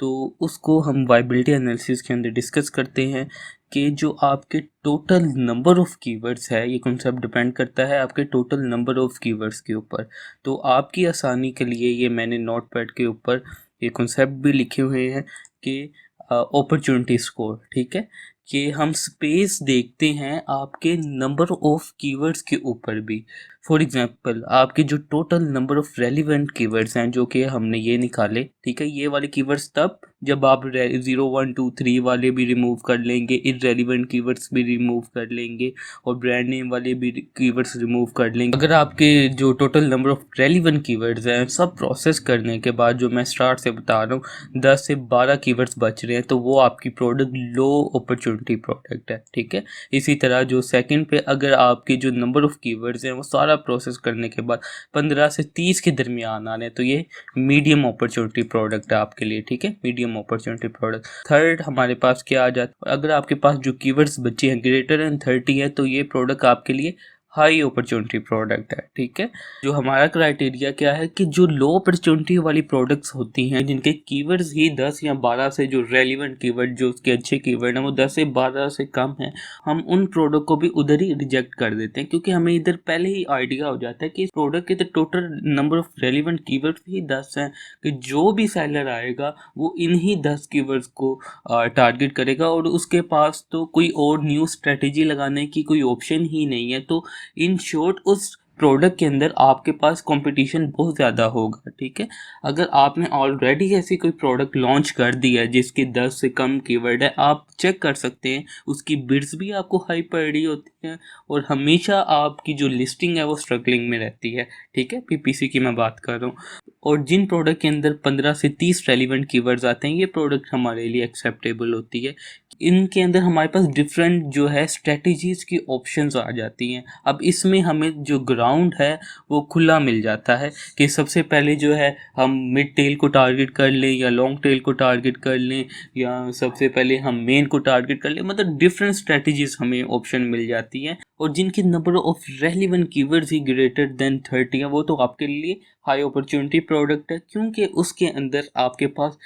तो उसको हम वायबिलिटी एनालिसिस के अंदर डिस्कस करते हैं कि जो आपके टोटल नंबर ऑफ़ कीवर्ड्स है, ये कॉन्सेप्ट डिपेंड करता है आपके टोटल नंबर ऑफ़ कीवर्ड्स के ऊपर। तो आपकी आसानी के लिए ये मैंने नोट पैड के ऊपर ये कॉन्सेप्ट भी लिखे हुए हैं कि अपॉर्चुनिटी स्कोर। ठीक है, कि हम स्पेस देखते हैं आपके नंबर ऑफ़ कीवर्ड्स के ऊपर भी। फॉर एग्जांपल, आपके जो total number of relevant keywords हैं जो कि हमने ये निकाले, ठीक है, ये वाले कीवर्ड्स तब जब आप 0 1 2 3 वाले भी रिमूव कर लेंगे, इररेलेवेंट कीवर्ड्स भी रिमूव कर लेंगे और ब्रांड नेम वाले भी कीवर्ड्स रिमूव कर लेंगे। अगर आपके जो total number of relevant keywords हैं सब प्रोसेस करने के बाद, जो मैं स्टार्ट से बता रहा हूँ 10 से 12 कीवर्ड्स बच रहे हैं, तो वो आपकी प्रोडक्ट लो अपॉर्चुनिटी प्रोडक्ट है। ठीक है, इसी तरह जो सेकंड पे अगर आपके जो नंबर ऑफ़ कीवर्ड्स हैं वो सारा प्रोसेस करने के बाद 15 से 30 के दरमियान आ रहे हैं, तो ये मीडियम अपॉर्चुनिटी प्रोडक्ट है आपके लिए। ठीक है, मीडियम अपॉर्चुनिटी प्रोडक्ट। थर्ड हमारे पास क्या आ जाता है, अगर आपके पास जो कीवर्ड्स बचे हैं ग्रेटर देन 30 है, तो ये प्रोडक्ट आपके लिए हाई अपॉर्चुनिटी प्रोडक्ट है। ठीक है, जो हमारा क्राइटेरिया क्या है कि जो लो अपॉर्चुनिटी वाली प्रोडक्ट्स होती हैं, जिनके कीवर्ड्स ही 10 या 12 से, जो रेलिवेंट कीवर्ड, जो उसके अच्छे कीवर्ड हैं वो 10 से 12 से कम हैं, हम उन प्रोडक्ट को भी उधर ही रिजेक्ट कर देते हैं, क्योंकि हमें इधर पहले ही आइडिया हो जाता है कि इस प्रोडक्ट के तो total number of relevant keywords ही 10 हैं, कि जो भी सेलर आएगा वो इन्हीं 10 कीवर्ड्स को टारगेट करेगा और उसके पास तो कोई और न्यू स्ट्रेटेजी लगाने की कोई ऑप्शन ही नहीं है। तो इन शॉर्ट उस प्रोडक्ट के अंदर आपके पास कंपटीशन बहुत ज़्यादा होगा। ठीक है, अगर आपने ऑलरेडी ऐसी कोई प्रोडक्ट लॉन्च कर दी है जिसके 10 से कम कीवर्ड है, आप चेक कर सकते हैं उसकी बिड्स भी आपको हाई पड़ रही होती हैं और हमेशा आपकी जो लिस्टिंग है वो स्ट्रगलिंग में रहती है। ठीक है, पीपीसी की मैं बात कर रहा हूँ। और जिन प्रोडक्ट के अंदर 15 से 30 रेलिवेंट कीवर्ड्स आते हैं, ये प्रोडक्ट हमारे लिए एक्सेप्टेबल होती है। इनके अंदर हमारे पास डिफरेंट जो है स्ट्रेटजीज़ की ऑप्शंस आ जाती हैं। अब इसमें हमें जो ग्राउंड है वो खुला मिल जाता है कि सबसे पहले जो है हम मिड टेल को टारगेट कर लें या लॉन्ग टेल को टारगेट कर लें, या सबसे पहले हम मेन को टारगेट कर लें। मतलब डिफरेंट स्ट्रेटजीज़ हमें ऑप्शन मिल जाती हैं, और जिनकी number of relevant keywords he greater than 30 है, वो तो आपके लिए हाई अपॉर्चुनिटी प्रोडक्ट है, क्योंकि उसके अंदर आपके पास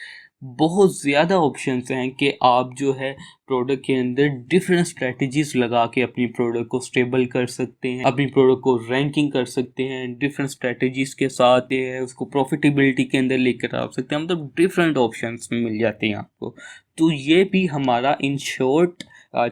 बहुत ज़्यादा ऑप्शंस हैं कि आप जो है प्रोडक्ट के अंदर डिफरेंट स्ट्रेटजीज लगा के अपनी प्रोडक्ट को स्टेबल कर सकते हैं, अपनी प्रोडक्ट को रैंकिंग कर सकते हैं, डिफरेंट स्ट्रेटजीज के साथ ये है उसको प्रॉफिटेबिलिटी के अंदर लेकर आ सकते हैं। मतलब डिफरेंट ऑप्शंस मिल जाते हैं आपको। तो ये भी हमारा इन शॉर्ट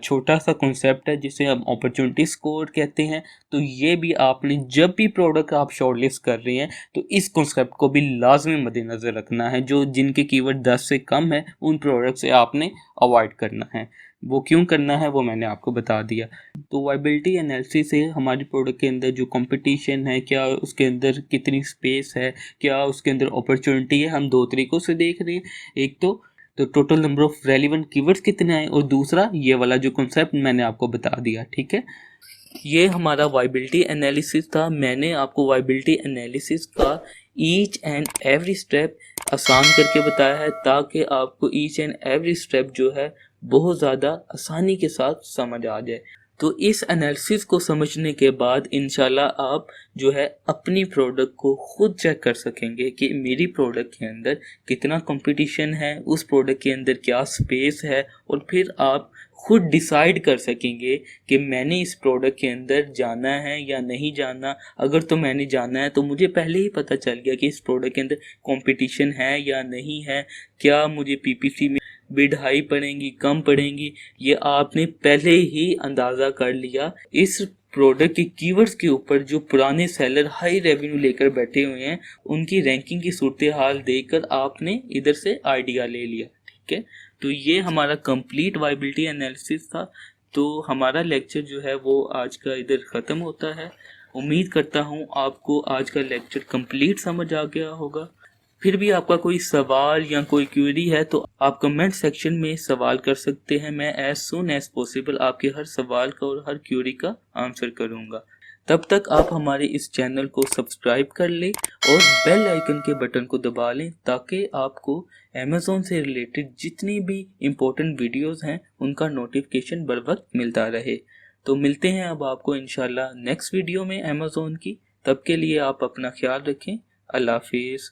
छोटा सा कॉन्सेप्ट है जिसे हम अपॉर्चुनिटी स्कोर कहते हैं। तो ये भी आपने जब भी प्रोडक्ट आप शॉर्टलिस्ट कर रहे हैं तो इस कॉन्सेप्ट को भी लाजमी मद्देनज़र रखना है। जो जिनके कीवर्ड 10 से कम है उन प्रोडक्ट से आपने अवॉइड करना है। वो क्यों करना है वो मैंने आपको बता दिया। तो वाइबिलिटी एनालिसिस से हमारी प्रोडक्ट के अंदर जो कंपटीशन है, क्या उसके अंदर कितनी स्पेस है, क्या उसके अंदर अपॉर्चुनिटी है, हम दो तरीक़ों से देख रहे हैं। एक तो total number of relevant keywords कितने आए, और दूसरा ये वाला जो कॉन्सेप्ट मैंने आपको बता दिया। ठीक है, ये हमारा वाइबिलिटी एनालिसिस था। मैंने आपको वाइबिलिटी एनालिसिस का ईच एंड एवरी स्टेप आसान करके बताया है, ताकि आपको ईच एंड एवरी स्टेप जो है बहुत ज़्यादा आसानी के साथ समझ आ जाए। तो इस एनालिसिस को समझने के बाद इंशाल्लाह आप जो है अपनी प्रोडक्ट को खुद चेक कर सकेंगे कि मेरी प्रोडक्ट के अंदर कितना कंपटीशन है, उस प्रोडक्ट के अंदर क्या स्पेस है, और फिर आप खुद डिसाइड कर सकेंगे कि मैंने इस प्रोडक्ट के अंदर जाना है या नहीं जाना। अगर तो मैंने जाना है तो मुझे पहले ही पता चल गया कि इस प्रोडक्ट के अंदर कंपटीशन है या नहीं है, क्या मुझे पीपीसी में बिड हाई पड़ेंगी, कम पड़ेंगी, ये आपने पहले ही अंदाज़ा कर लिया। इस प्रोडक्ट के कीवर्ड्स के ऊपर जो पुराने सेलर हाई रेवेन्यू लेकर बैठे हुए हैं उनकी रैंकिंग की सूरत हाल देखकर आपने इधर से आइडिया ले लिया। ठीक है, तो ये हमारा कंप्लीट वाइबिलिटी एनालिसिस था। तो हमारा लेक्चर जो है वो आज का इधर ख़त्म होता है। उम्मीद करता हूँ आपको आज का लेक्चर कंप्लीट समझ आ गया होगा। फिर भी आपका कोई सवाल या कोई क्वेरी है तो आप कमेंट सेक्शन में सवाल कर सकते हैं। मैं एज सून एज पॉसिबल आपके हर सवाल का और हर क्वेरी का आंसर करूँगा। तब तक आप हमारे इस चैनल को सब्सक्राइब कर लें और बेल आइकन के बटन को दबा लें, ताकि आपको अमेज़ॉन से रिलेटेड जितनी भी इम्पोर्टेंट वीडियोस हैं उनका नोटिफिकेशन बर वक्त मिलता रहे। तो मिलते हैं अब आपको इंशाल्लाह नेक्स्ट वीडियो में अमेज़ॉन की। तब के लिए आप अपना ख्याल रखें। अल्लाह हाफिज़।